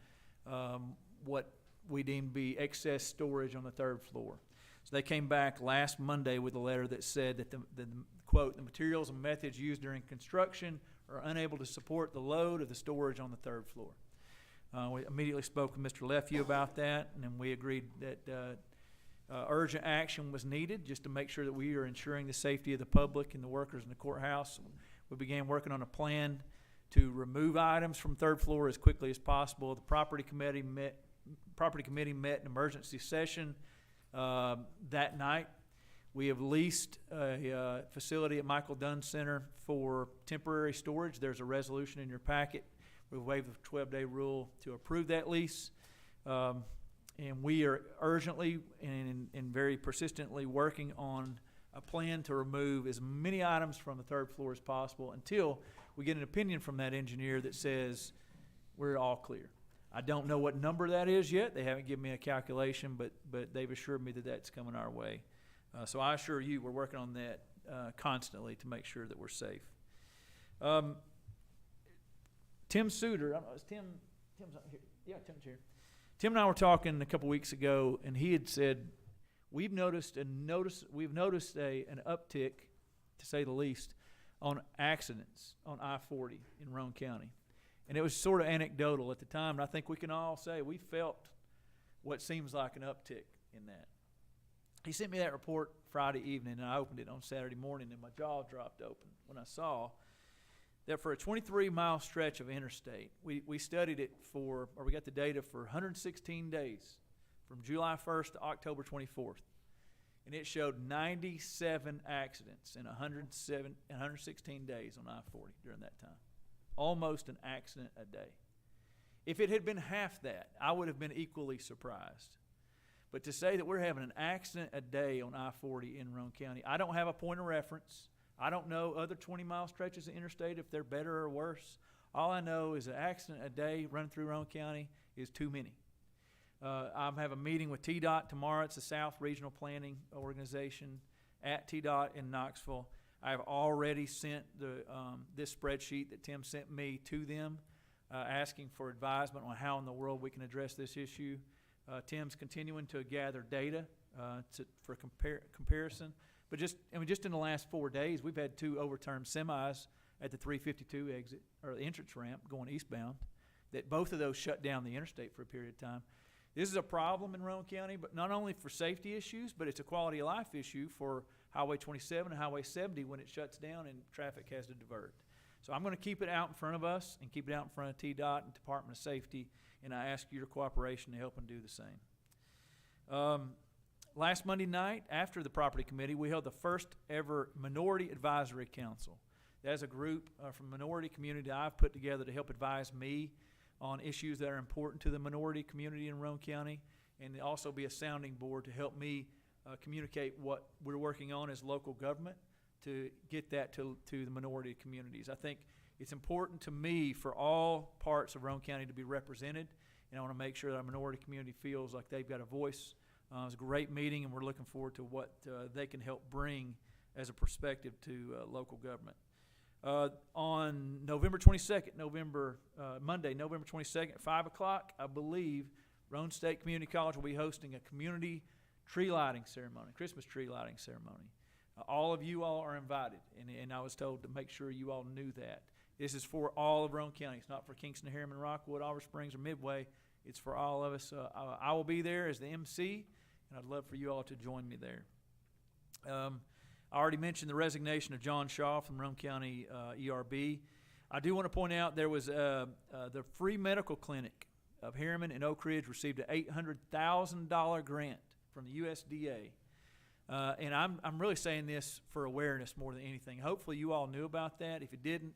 what we deem to be excess storage on the third floor. So they came back last Monday with a letter that said that quote, the materials and methods used during construction are unable to support the load of the storage on the third floor. We immediately spoke with Mr. Lefew about that, and then we agreed that urgent action was needed just to make sure that we are ensuring the safety of the public and the workers in the courthouse. We began working on a plan to remove items from third floor as quickly as possible. The property committee met in emergency session that night. We have leased a facility at Michael Dunn Center for temporary storage. There's a resolution in your packet. We've waived the 12-day rule to approve that lease. And we are urgently and very persistently working on a plan to remove as many items from the third floor as possible until we get an opinion from that engineer that says we're all clear. I don't know what number that is yet. They haven't given me a calculation, but they've assured me that that's coming our way. So I assure you we're working on that constantly to make sure that we're safe. Tim Suter, I don't know, Tim's not here. Yeah, Tim's here. Tim and I were talking a couple weeks ago, and he had said, we've noticed an uptick, to say the least, on accidents on I-40 in Roane County. And it was sort of anecdotal at the time, and I think we can all say we felt what seems like an uptick in that. He sent me that report Friday evening, and I opened it on Saturday morning, and my jaw dropped open when I saw that for a 23-mile stretch of interstate, we studied it we got the data for 116 days, from July 1st to October 24th. And it showed 97 accidents in 116 days on I-40 during that time. Almost an accident a day. If it had been half that, I would have been equally surprised. But to say that we're having an accident a day on I-40 in Roane County, I don't have a point of reference. I don't know other 20-mile stretches of interstate if they're better or worse. All I know is an accident a day running through Roane County is too many. I have a meeting with TDOT tomorrow. It's the South Regional Planning Organization at TDOT in Knoxville. I have already sent this spreadsheet that Tim sent me to them, asking for advisement on how in the world we can address this issue. Tim's continuing to gather data for comparison. But just in the last 4 days, we've had 2 overturned semis at the 352 exit, or the entrance ramp going eastbound, that both of those shut down the interstate for a period of time. This is a problem in Roane County, but not only for safety issues, but it's a quality of life issue for Highway 27 and Highway 70 when it shuts down and traffic has to divert. So I'm going to keep it out in front of us and keep it out in front of TDOT and Department of Safety, and I ask your cooperation to help them do the same. Last Monday night, after the property committee, we held the first ever Minority Advisory Council. That's a group from the minority community that I've put together to help advise me on issues that are important to the minority community in Roane County, and also be a sounding board to help me communicate what we're working on as local government to get that to the minority communities. I think it's important to me for all parts of Roane County to be represented, and I want to make sure that our minority community feels like they've got a voice. It was a great meeting, and we're looking forward to what they can help bring as a perspective to local government. On November 22nd, Monday, November 22nd at 5 o'clock, I believe Roane State Community College will be hosting a community tree lighting ceremony, Christmas tree lighting ceremony. All of you all are invited, and I was told to make sure you all knew that. This is for all of Roane County. It's not for Kingston, Harriman, Rockwood, Oliver Springs, or Midway. It's for all of us. I will be there as the MC, and I'd love for you all to join me there. I already mentioned the resignation of John Shaw from Roane County ERB. I do want to point out there was the free medical clinic of Harriman and Oak Ridge received an $800,000 grant from the USDA. And I'm really saying this for awareness more than anything. Hopefully you all knew about that. If you didn't,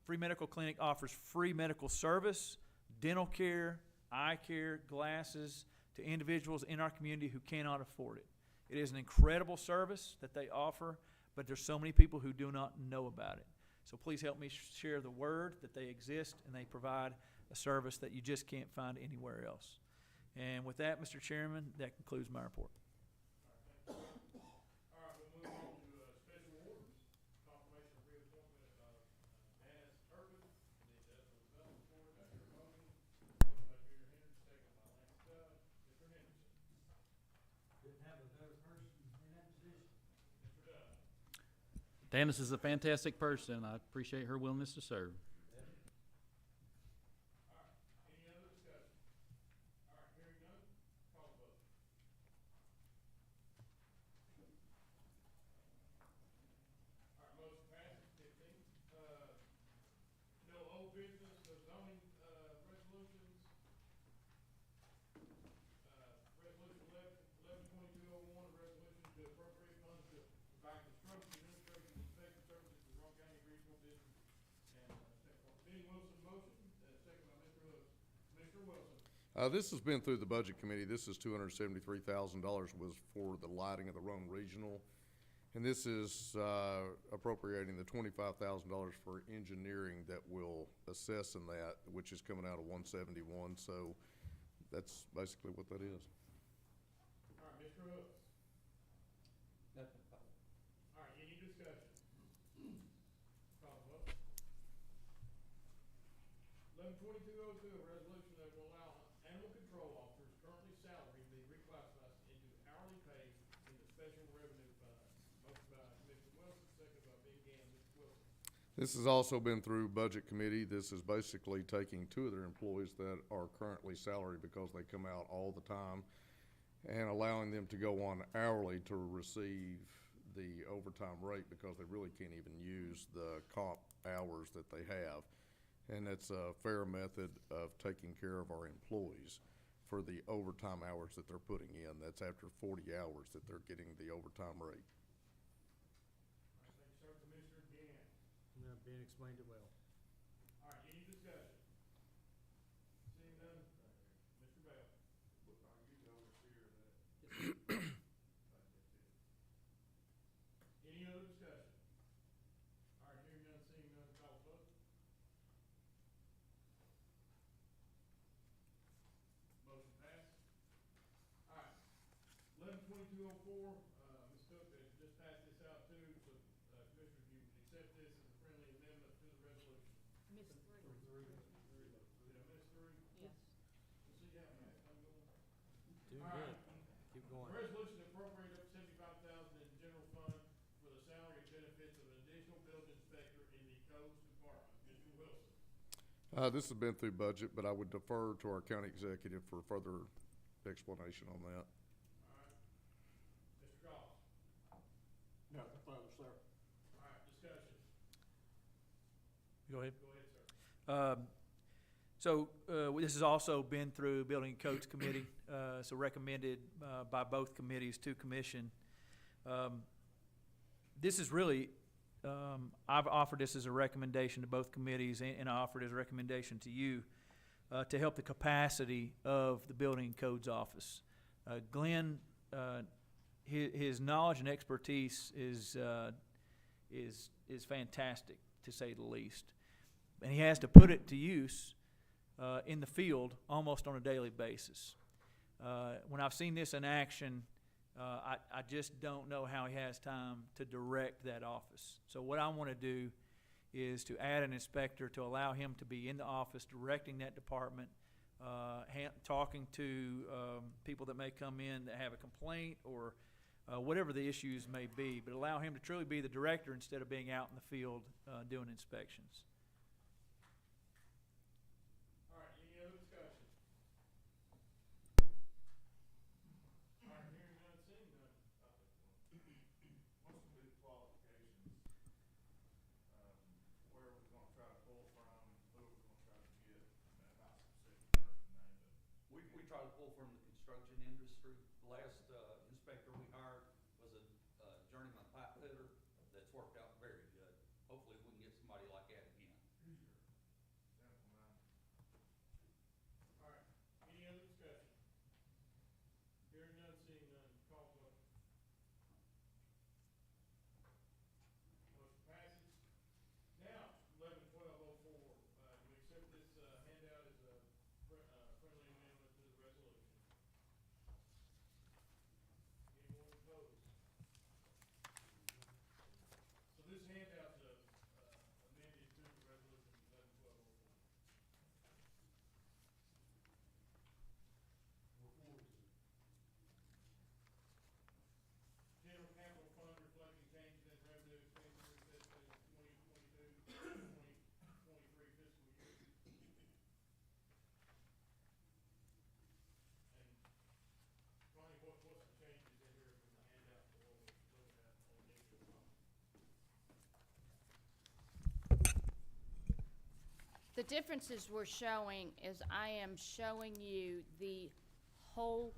Free Medical Clinic offers free medical service, dental care, eye care, glasses to individuals in our community who cannot afford it. It is an incredible service that they offer, but there's so many people who do not know about it. So please help me share the word that they exist and they provide a service that you just can't find anywhere else. And with that, Mr. Chairman, that concludes my report. All right, we'll move on to special orders. Confirmation of reappointment of Dennis Turpin to the Industrial Development Board. I hear a motion. Motion by Junior Henderson, second by Lance Dodd. Mr. Henderson. Didn't have a better person in that position. Mr. Dodd. Dennis is a fantastic person. I appreciate her willingness to serve. All right, any other discussion? All right, hearing none, call the vote. All right, motion passes. 15. No old business, no zoning resolutions. Resolution 112201, a resolution to appropriate funds to provide construction, administrative, and inspection services to Roane County Regional District. And second by Benny Wilson, motion, second by Mr. Wilson. Mr. Wilson. This has been through the budget committee. This is $273,000 was for the lighting of the Roane Regional. And this is appropriating the $25,000 for engineering that will assess in that, which is coming out of 171. So that's basically what that is. All right, Mr. Hooks. Nothing. All right, any discussion? Call the vote. 112202, a resolution that will allow animal control officers currently salaried to be reclassified into hourly pay in the special revenue fund. Motion by Mr. Wilson, second by Big Gan. Mr. Wilson. This has also been through budget committee. This is basically taking 2 of their employees that are currently salaried because they come out all the time and allowing them to go on hourly to receive the overtime rate because they really can't even use the comp hours that they have. And it's a fair method of taking care of our employees for the overtime hours that they're putting in. That's after 40 hours that they're getting the overtime rate. All right, thank you, sir. Commissioner Gan. No, Ben explained it well. All right, any discussion? Seeing none, Mr. Bell. Are you the overseer of that? Any other discussion? All right, hearing none, seeing none, call the vote. Motion passed. All right, 112204, Ms. Cook has just passed this out too, so Commissioners, you accept this as a friendly amendment to the resolution. Miss three. Did I miss 3? Yes. Let's see how fast I'm going. Resolution to appropriate up to $75,000 in the general fund for the salary and benefits of an additional building inspector in the codes department. Mr. Wilson. This has been through budget, but I would defer to our county executive for further explanation on that. All right. Mr. Goss. Nothing further, sir. All right, discussion. Go ahead. Go ahead, sir. This has also been through Building and Codes Committee, so recommended by both committees to commission. This is really, I've offered this as a recommendation to both committees, and I offered as a recommendation to you to help the capacity of the Building and Codes Office. Glenn, his knowledge and expertise is fantastic, to say the least. And he has to put it to use in the field almost on a daily basis. When I've seen this in action, I just don't know how he has time to direct that office. So what I want to do is to add an inspector to allow him to be in the office directing that department, talking to people that may come in that have a complaint or whatever the issues may be, but allow him to truly be the director instead of being out in the field doing inspections. All right, any other discussion? All right, hearing none, seeing none. What's gonna be the qualifications? Where are we gonna try to pull from? Who are we gonna try to get? Not specific person name, but. We try to pull from the construction industry. The last inspector we hired was a journeyman pipe fitter that's worked out very good. Hopefully we can get somebody like that again. Simple, man. All right, any other discussion? Hearing none, seeing none, call vote. Motion passes. Now, 11-12-04, do we accept this handout as a friendly amendment to the resolution? Anyone opposed? So this handout's amended to the resolution 11-12-04. General capital fund reflecting changes in revenue expenditures estimated in 2022-2023 fiscal year. And Ronnie, what's the changes in here from the handout to what we're looking at on the issue of funds? The differences we're showing is I am showing you the whole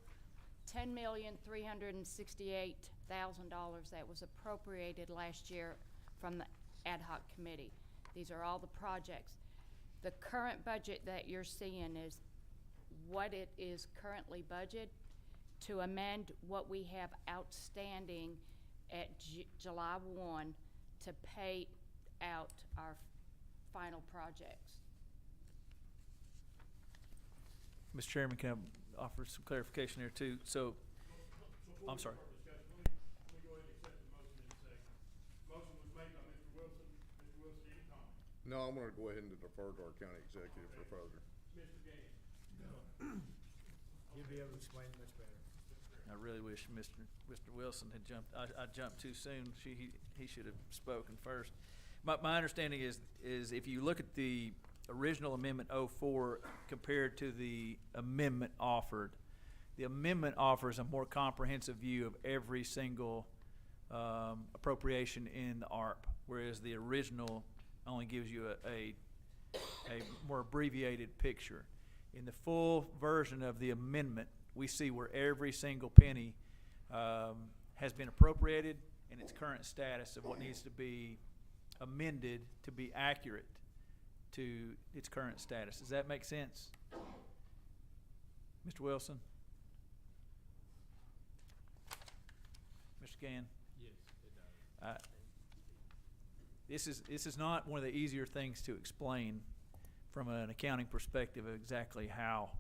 $10,368,000 that was appropriated last year from the ad hoc committee. These are all the projects. The current budget that you're seeing is what it is currently budgeted to amend what we have outstanding at July 1 to pay out our final projects. Mr. Chairman, can I offer some clarification here too? So, I'm sorry. Let me go ahead and accept the motion in a second. Motion was made by Mr. Wilson. Mr. Wilson, any comment? No, I'm gonna go ahead and defer to our county executive for further. Mr. Gaines? You'll be able to explain much better. I really wish Mr. Wilson had jumped. I jumped too soon. He should have spoken first. My understanding is if you look at the original amendment 04 compared to the amendment offered, the amendment offers a more comprehensive view of every single appropriation in the ARP, whereas the original only gives you a more abbreviated picture. In the full version of the amendment, we see where every single penny has been appropriated and its current status of what needs to be amended to be accurate to its current status. Does that make sense? Mr. Wilson? Mr. Gann? Yes, it does. This is not one of the easier things to explain from an accounting perspective of exactly how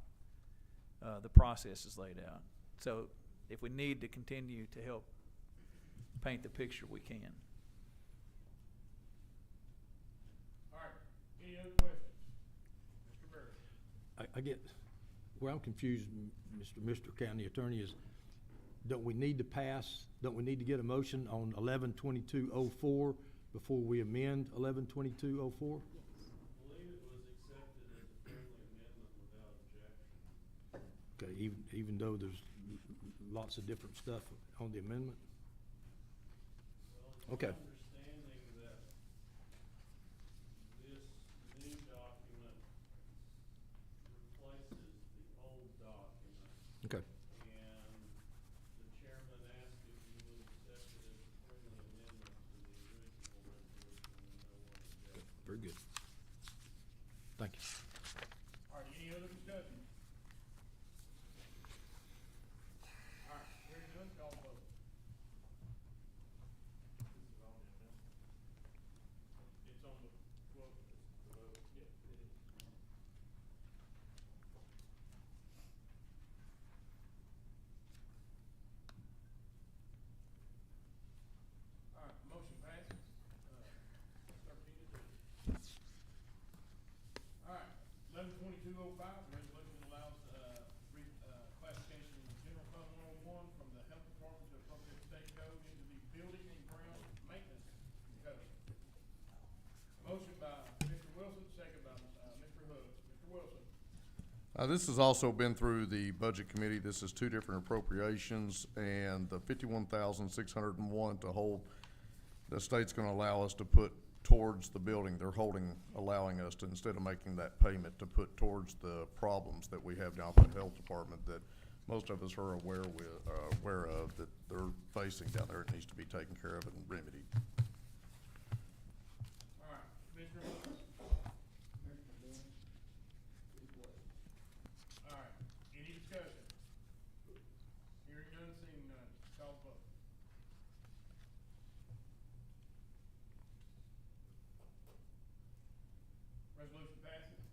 the process is laid out. So if we need to continue to help paint the picture, we can. All right, any other questions? Mr. Bird? I get, where I'm confused, Mr. County Attorney, is don't we need to get a motion on 11-2204 before we amend 11-2204? believe it was accepted as a friendly amendment without objection. Okay, even though there's lots of different stuff on the amendment? Okay. Understanding that this new document replaces the old document. Okay. And the chairman asked if you would accept it as a friendly amendment to the original resolution, and no one objected. Very good. Thank you. All right, any other discussion? All right, hearing none, call the vote. It's on the, well, the vote. Yeah, it is. All right, motion passes, 13-2. All right, 11-2205, the resolution allows, classification of General Fund 101 from the Health Department to appropriate state code into the Building and Ground Maintenance Code. Motion by Mr. Wilson, second by, Mr. Hood. Mr. Wilson. This has also been through the Budget Committee. This is two different appropriations, and the $51,601 to hold, the state's gonna allow us to put towards the building. They're allowing us to, instead of making that payment, to put towards the problems that we have down at the health department that most of us are aware of, that they're facing down there. It needs to be taken care of and remedied. All right, Commissioner Hood. All right, any discussion? Hearing none, seeing none, call the vote. Resolution passes.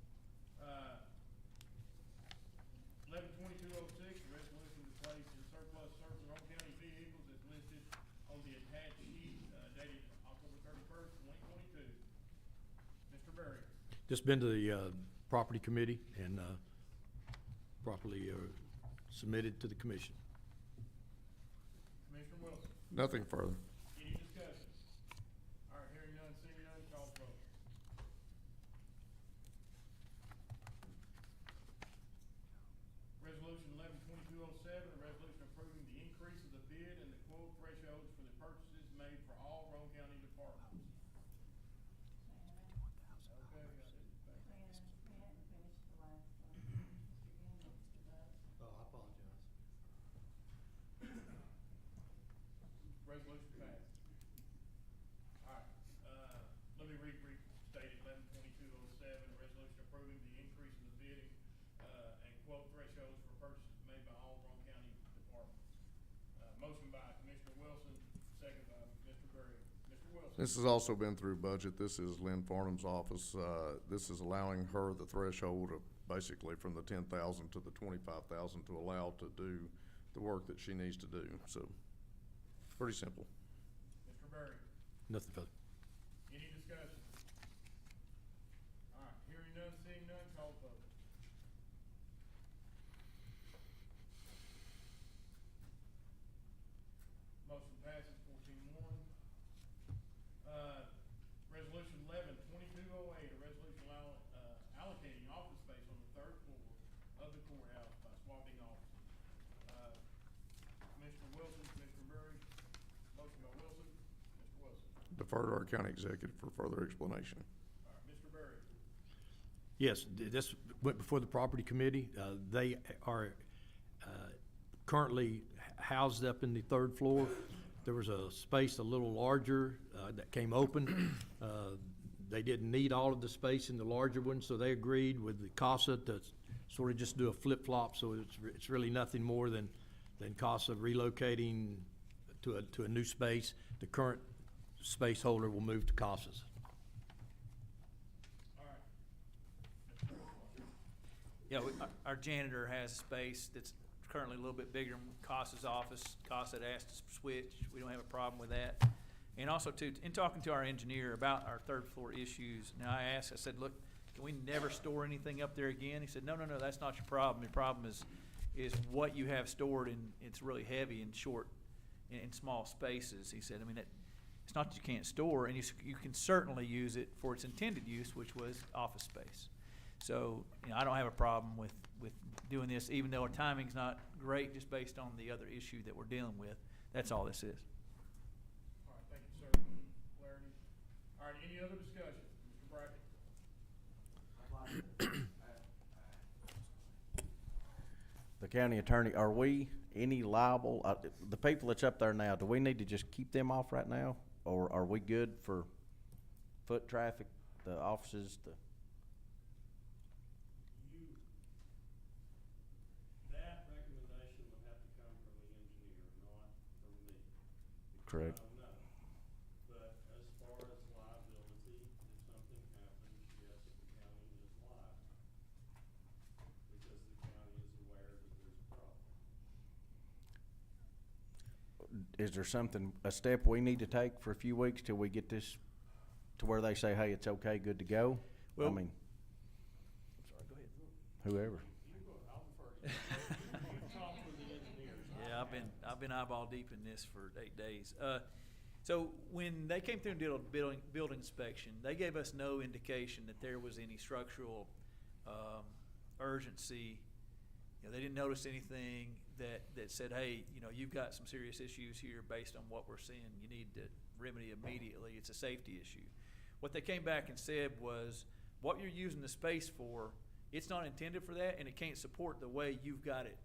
11-2206, a resolution to place in surplus certain Roane County vehicles as listed on the attached sheet, dated October 31st, 2022. Mr. Berry. Just been to the property committee and properly submitted to the commission. Commissioner Wilson. Nothing further. Any discussion? All right, hearing none, seeing none, call the vote. Resolution 11-2207, a resolution approving the increase of the bid and the quote thresholds for the purchases made for all Roane County departments. Okay, we hadn't finished the last one. Mr. Gamble, Mr. Buck. Oh, I apologize. Resolution passed. All right, let me restate it, 11-2207, a resolution approving the increase in the bidding, and quote thresholds for purchases made by all Roane County departments. Motion by Commissioner Wilson, second by Mr. Berry. Mr. Wilson. This has also been through budget. This is Lynn Farnham's office. This is allowing her the threshold of basically from the 10,000 to the 25,000 to allow to do the work that she needs to do. So, pretty simple. Mr. Berry. Nothing further. Any discussion? All right, hearing none, seeing none, call the vote. Motion passes 14-1. Resolution 11-2208, a resolution allocating office space on the third floor of the courthouse by swapping offices. Commissioner Wilson, Commissioner Berry, motion by Wilson, Mr. Wilson. Defer to our county executive for further explanation. All right, Mr. Berry. Yes, this went before the property committee. They are currently housed up in the third floor. There was a space a little larger that came open. They didn't need all of the space in the larger one, so they agreed with the CASA to sort of just do a flip-flop, so it's really nothing more than CASA relocating to a new space. The current space holder will move to CASA's. Yeah, our janitor has a space that's currently a little bit bigger than CASA's office. CASA had asked us to switch. We don't have a problem with that. And also, too, in talking to our engineer about our third floor issues, now I said, look, can we never store anything up there again? He said, no, that's not your problem. Your problem is is what you have stored, and it's really heavy and short in small spaces. He said, I mean, it's not that you can't store, and you can certainly use it for its intended use, which was office space. So, I don't have a problem with doing this, even though our timing's not great, just based on the other issue that we're dealing with. That's all this is. All right, thank you, sir. Clarity. All right, any other discussion? Mr. Brackett? The county attorney, are we any liable, the people that's up there now, do we need to just keep them off right now? Or are we good for foot traffic, the offices, That recommendation would have to come from the engineer, not from me. Correct. I don't know. But as far as liability, if something happens, yes, the county is liable. Because the county is aware that there's a problem. is there something, a step we need to take for a few weeks till we get this to where they say, hey, it's okay, good to go? Well, I mean, I'm sorry, go ahead. whoever. Yeah, I've been eyeball deep in this for 8 days. So when they came through and did a building inspection, they gave us no indication that there was any structural urgency. They didn't notice anything that said, hey, you've got some serious issues here based on what we're seeing. You need to remedy immediately. It's a safety issue. What they came back and said was, what you're using the space for, it's not intended for that, and it can't support the way you've got it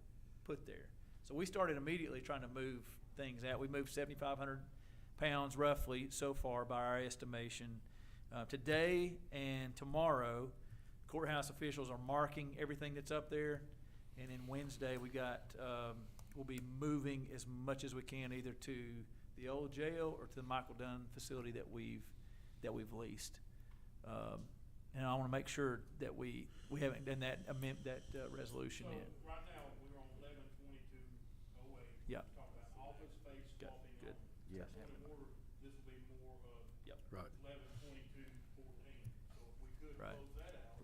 put there. So we started immediately trying to move things out. We moved 7,500 pounds roughly so far by our estimation. Today and tomorrow, courthouse officials are marking everything that's up there. And then Wednesday, we'll be moving as much as we can, either to the old jail or to the Michael Dunn facility that we've leased. And I want to make sure that we haven't done that resolution yet. Right now, we're on 11/22/08. Yeah. Talking about office space swapping. Good. Yes. This will be more of. Yep. Right. 11/22/14. So if we could Right. close that out.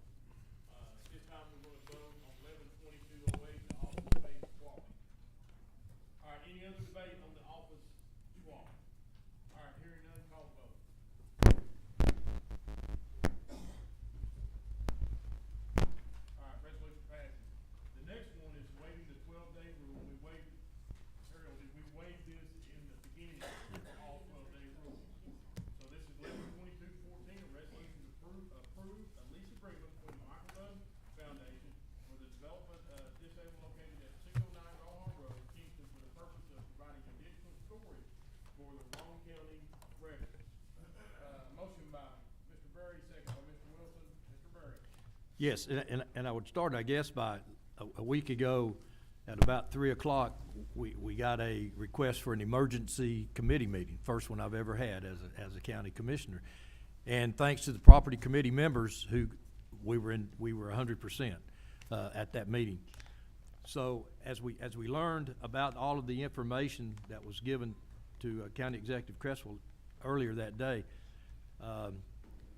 This time we're going to vote on 11/22/08, the office space swapping. All right, any other debate on the office swap? All right, hearing none, call the vote. All right, resolution passes. The next one is waiving the 12-day rule. We waived, Harold, did we waive this in the beginning of all 12-day rules? So this is 11/22/14, a resolution to approve a lease agreement between the Michael Dunn Foundation for the development of disabled located at 609 Rawhorn Road, Kingston, for the purpose of providing additional storage for the Roane County residents. Motion by Mr. Berry, second by Mr. Wilson. Mr. Berry. Yes, and I would start, I guess, by a week ago at about 3 o'clock, we got a request for an emergency committee meeting, first one I've ever had as a county commissioner. And thanks to the property committee members who we were 100% at that meeting. So as we learned about all of the information that was given to County Executive Cresswell earlier that day,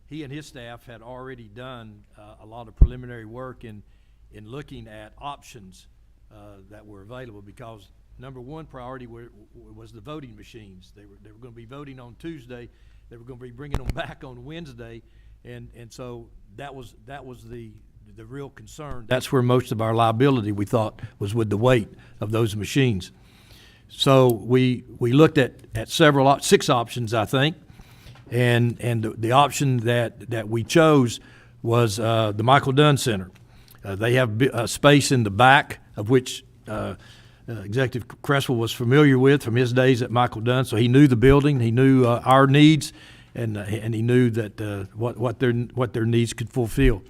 he and his staff had already done a lot of preliminary work in looking at options that were available, because number one priority was the voting machines. They were going to be voting on Tuesday. They were going to be bringing them back on Wednesday, and so that was the real concern. That's where most of our liability, we thought, was with the weight of those machines. So we looked at six options, I think. And the option that we chose was the Michael Dunn Center. They have a space in the back of which Executive Cresswell was familiar with from his days at Michael Dunn, so he knew the building, he knew our needs, and he knew that what their needs could fulfill.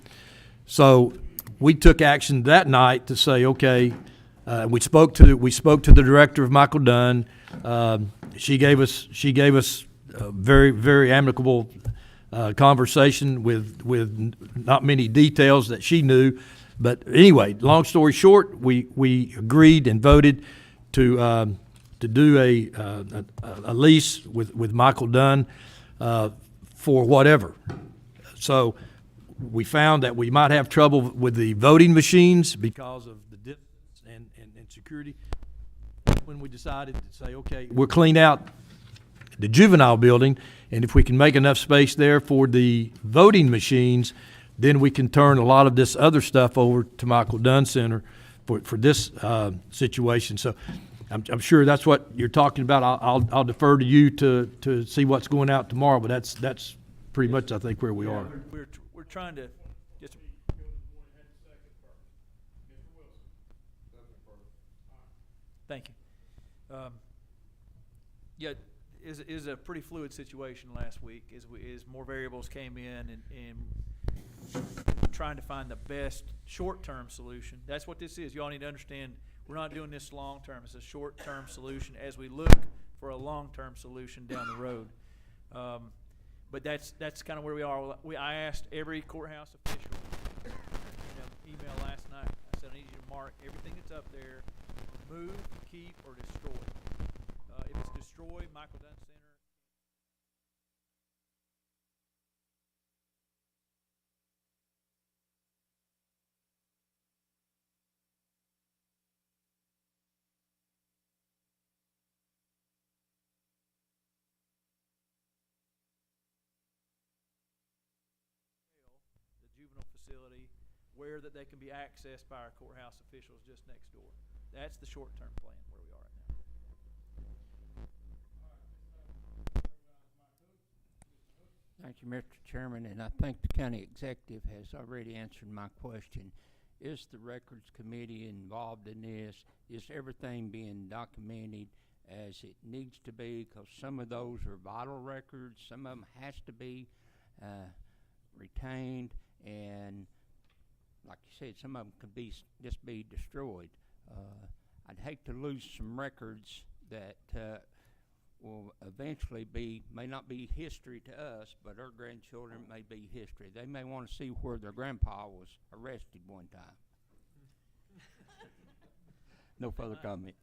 So we took action that night to say, okay. We spoke to the director of Michael Dunn. She gave us a very, very amicable conversation with not many details that she knew. But anyway, long story short, we agreed and voted to do a lease with Michael Dunn for whatever. So we found that we might have trouble with the voting machines because of the distance and security, when we decided to say, okay, we'll clean out the juvenile building, and if we can make enough space there for the voting machines, then we can turn a lot of this other stuff over to Michael Dunn Center for this situation. So I'm sure that's what you're talking about. I'll defer to you to see what's going out tomorrow, but that's pretty much, I think, where we are. We're trying to just. Thank you. Yeah, is a pretty fluid situation last week as more variables came in and trying to find the best short-term solution. That's what this is. You all need to understand we're not doing this long-term. It's a short-term solution as we look for a long-term solution down the road. But that's kind of where we are. I asked every courthouse official in an email last night. I said, I need you to mark everything that's up there, remove, keep, or destroy. If it's destroyed, Michael Dunn Center. The juvenile facility where that they can be accessed by our courthouse officials just next door. That's the short-term plan where we are right now. Thank you, Mr. Chairman, and I think the county executive has already answered my question. Is the records committee involved in this? Is everything being documented as it needs to be? Because some of those are vital records, some of them has to be retained, and like you said, some of them could be just be destroyed. I'd hate to lose some records that will eventually may not be history to us, but our grandchildren may be history. They may want to see where their grandpa was arrested one time. No further comment.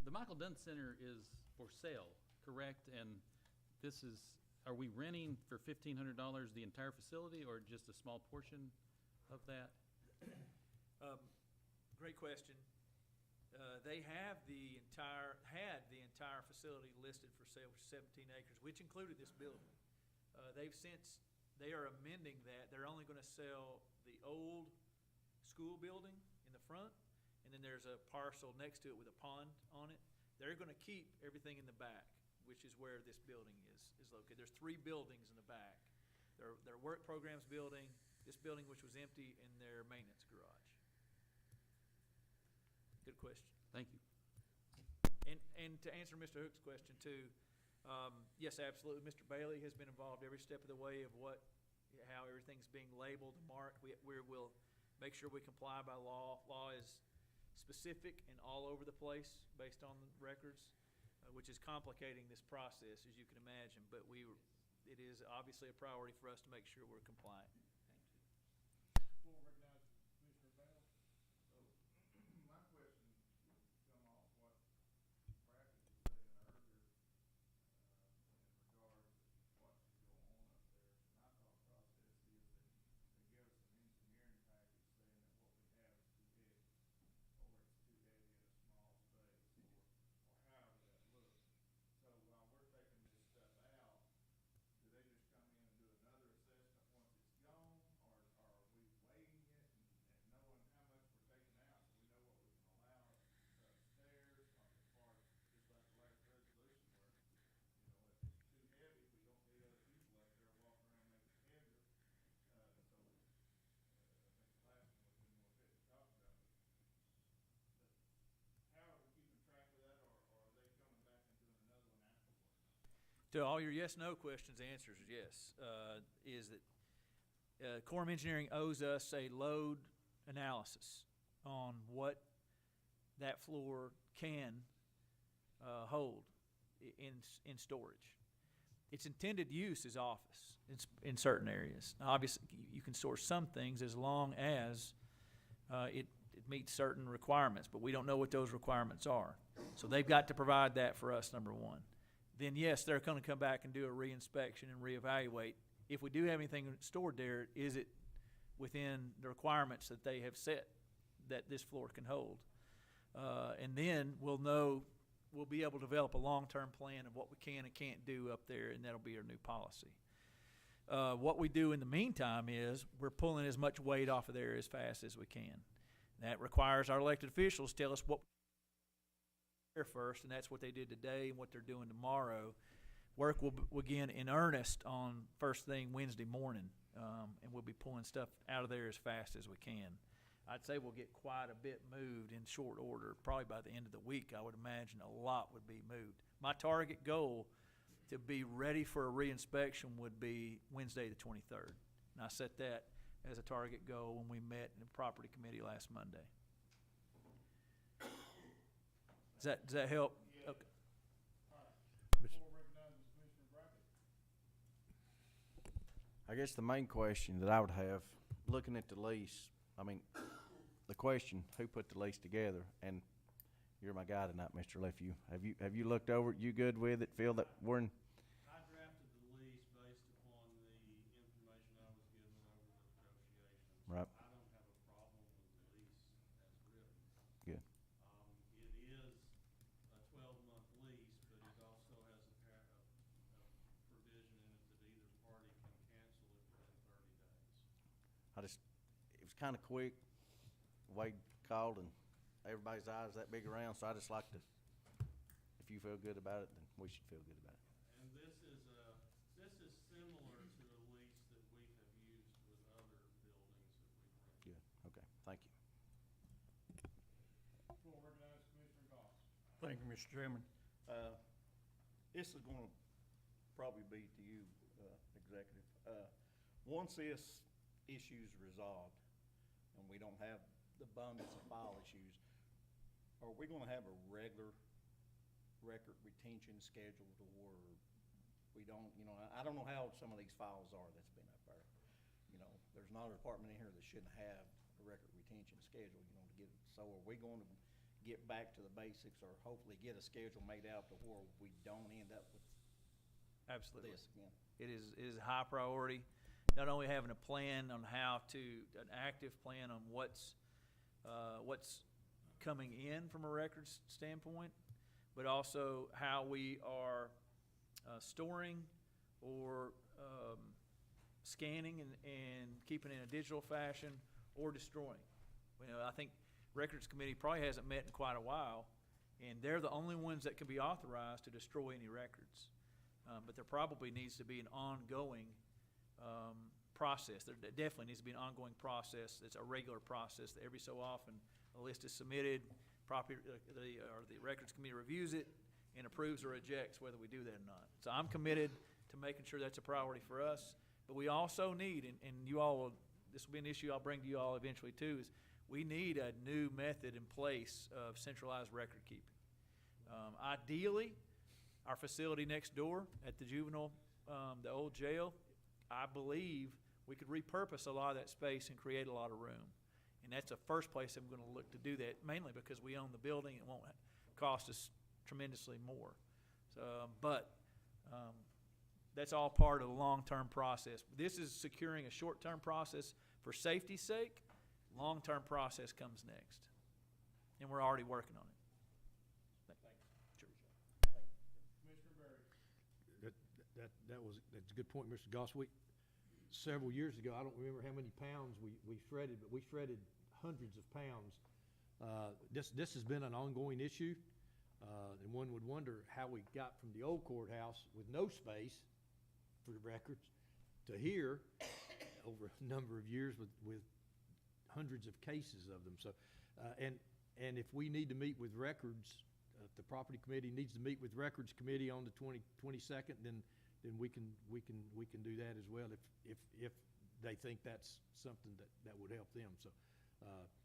The Michael Dunn Center is for sale, correct? And this is, are we renting for $1,500 the entire facility or just a small portion of that? Great question. They had the entire facility listed for sale for 17 acres, which included this building. They are amending that. They're only going to sell the old school building in the front, and then there's a parcel next to it with a pond on it. They're going to keep everything in the back, which is where this building is located. There's 3 buildings in the back. Their work programs building, this building which was empty, and their maintenance garage. Good question. Thank you. And to answer Mr. Hook's question too, yes, absolutely. Mr. Bailey has been involved every step of the way of how everything's being labeled and marked. We will make sure we comply by law. Law is specific and all over the place based on the records, which is complicating this process, as you can imagine. But it is obviously a priority for us to make sure we're compliant. To all your yes/no questions, the answer is yes. Is that Quorum Engineering owes us a load analysis on what that floor can hold in storage. Its intended use is office in certain areas. Now, obviously, you can store some things as long as it meets certain requirements, but we don't know what those requirements are. So they've got to provide that for us, number one. Then yes, they're going to come back and do a reinspection and reevaluate. If we do have anything stored there, is it within the requirements that they have set that this floor can hold. And then we'll be able to develop a long-term plan of what we can and can't do up there, and that'll be our new policy. What we do in the meantime is we're pulling as much weight off of there as fast as we can. That requires our elected officials to tell us what there first, and that's what they did today and what they're doing tomorrow. Work will begin in earnest on first thing Wednesday morning, and we'll be pulling stuff out of there as fast as we can. I'd say we'll get quite a bit moved in short order. Probably by the end of the week, I would imagine a lot would be moved. My target goal to be ready for a reinspection would be Wednesday the 23rd. And I set that as a target goal when we met in the property committee last Monday. Does that help? Yeah. Okay. All right. Before recognizing Commissioner Brackett. I guess the main question that I would have, looking at the lease, I mean, the question, who put the lease together? And you're my guy tonight, Mr. Lefew. Have you looked over it? You good with it? Feel that we're in? I drafted the lease based upon the information I was given over the negotiations. Right. I don't have a problem with the lease as written. Good. It is a 12-month lease, but it also has a provision in it that either party can cancel it within 30 days. It was kind of quick. Wade called and everybody's eyes that big around, so I just like to, if you feel good about it, then we should feel good about it. And this is similar to a lease that we have used with other buildings that we've rented. Good, okay, thank you. Before recognizing Commissioner Goss. Thank you, Mr. Chairman. This is gonna probably be to you, Executive. Once this issue's resolved, and we don't have the abundance of file issues, are we gonna have a regular record retention schedule to where we don't, I don't know how some of these files are that's been up there. There's not a department in here that shouldn't have a record retention schedule, to get it. So are we going to get back to the basics, or hopefully get a schedule made out to where we don't end up with Absolutely. this again? It is a high priority. Not only having a plan on an active plan on what's coming in from a records standpoint, but also how we are storing or scanning and keeping it in a digital fashion or destroying. I think Records Committee probably hasn't met in quite a while, and they're the only ones that can be authorized to destroy any records. But there probably needs to be an ongoing process. There definitely needs to be an ongoing process. It's a regular process that every so often a list is submitted, the Records Committee reviews it and approves or rejects whether we do that or not. So I'm committed to making sure that's a priority for us. But we also need, and you all will, this will be an issue I'll bring to you all eventually too, is we need a new method in place of centralized record keeping. Ideally, our facility next door at the juvenile, the old jail, I believe we could repurpose a lot of that space and create a lot of room. And that's the first place I'm going to look to do that, mainly because we own the building. It won't cost us tremendously more. So, but that's all part of the long-term process. This is securing a short-term process for safety's sake. Long-term process comes next, and we're already working on it. Commissioner Berry. That's a good point, Mr. Goss. Several years ago, I don't remember how many pounds we shredded, but we shredded hundreds of pounds. This has been an ongoing issue, and one would wonder how we got from the old courthouse with no space for the records to here over a number of years with hundreds of cases of them. So, and if we need to meet with records, the property committee needs to meet with records committee on the 22nd, then we can do that as well if they think that's something that would help them. So,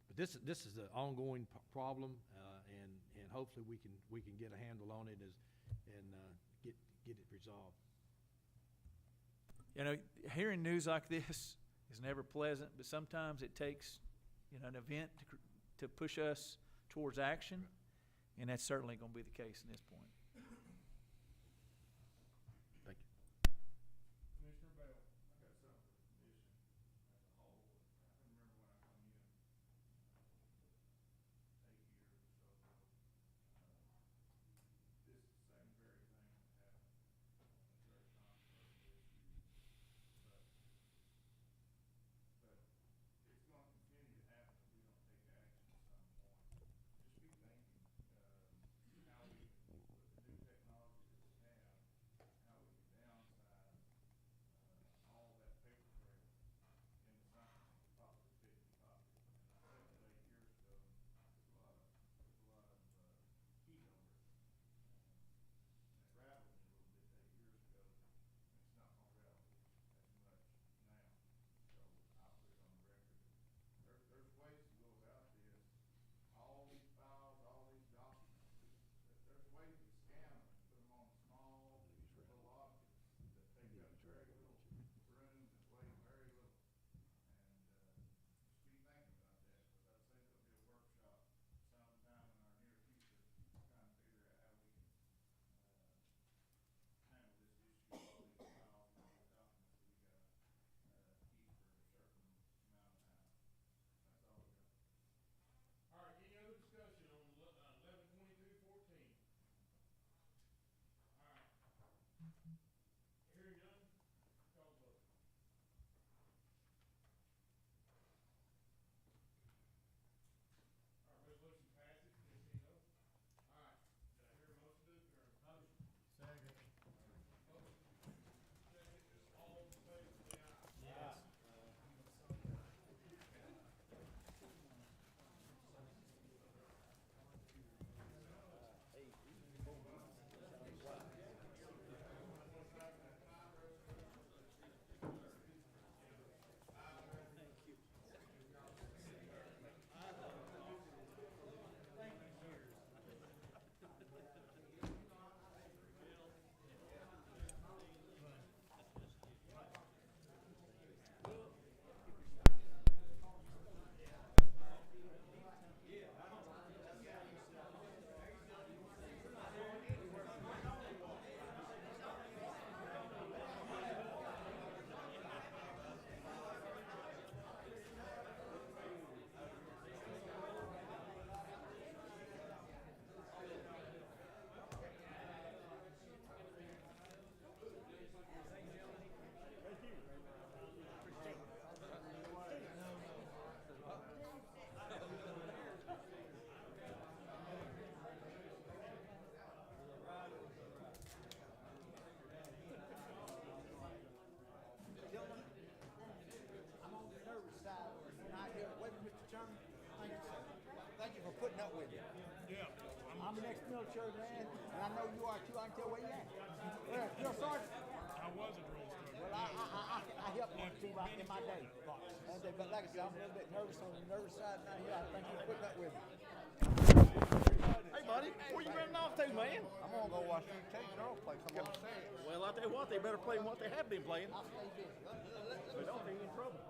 but this is an ongoing problem, and hopefully we can get a handle on it and get it resolved. Hearing news like this is never pleasant, but sometimes it takes an event to push us towards action, and that's certainly going to be the case in this point. Commissioner Bell. I got something for the commission as a whole. with you. Yeah. I'm an ex-military man, and I know you are too. I can tell where you at. Drill sergeant? I was a drill sergeant. Well, I helped one or two right in my day. But like I said, I'm a little bit nervous on the nervous side now here. I think you're putting up with me. Hey, buddy, where you running off to, man? I'm gonna go watch you take girls play some more. Well, I tell you what, they better play than what they have been playing. I'll stay busy. They don't be in trouble.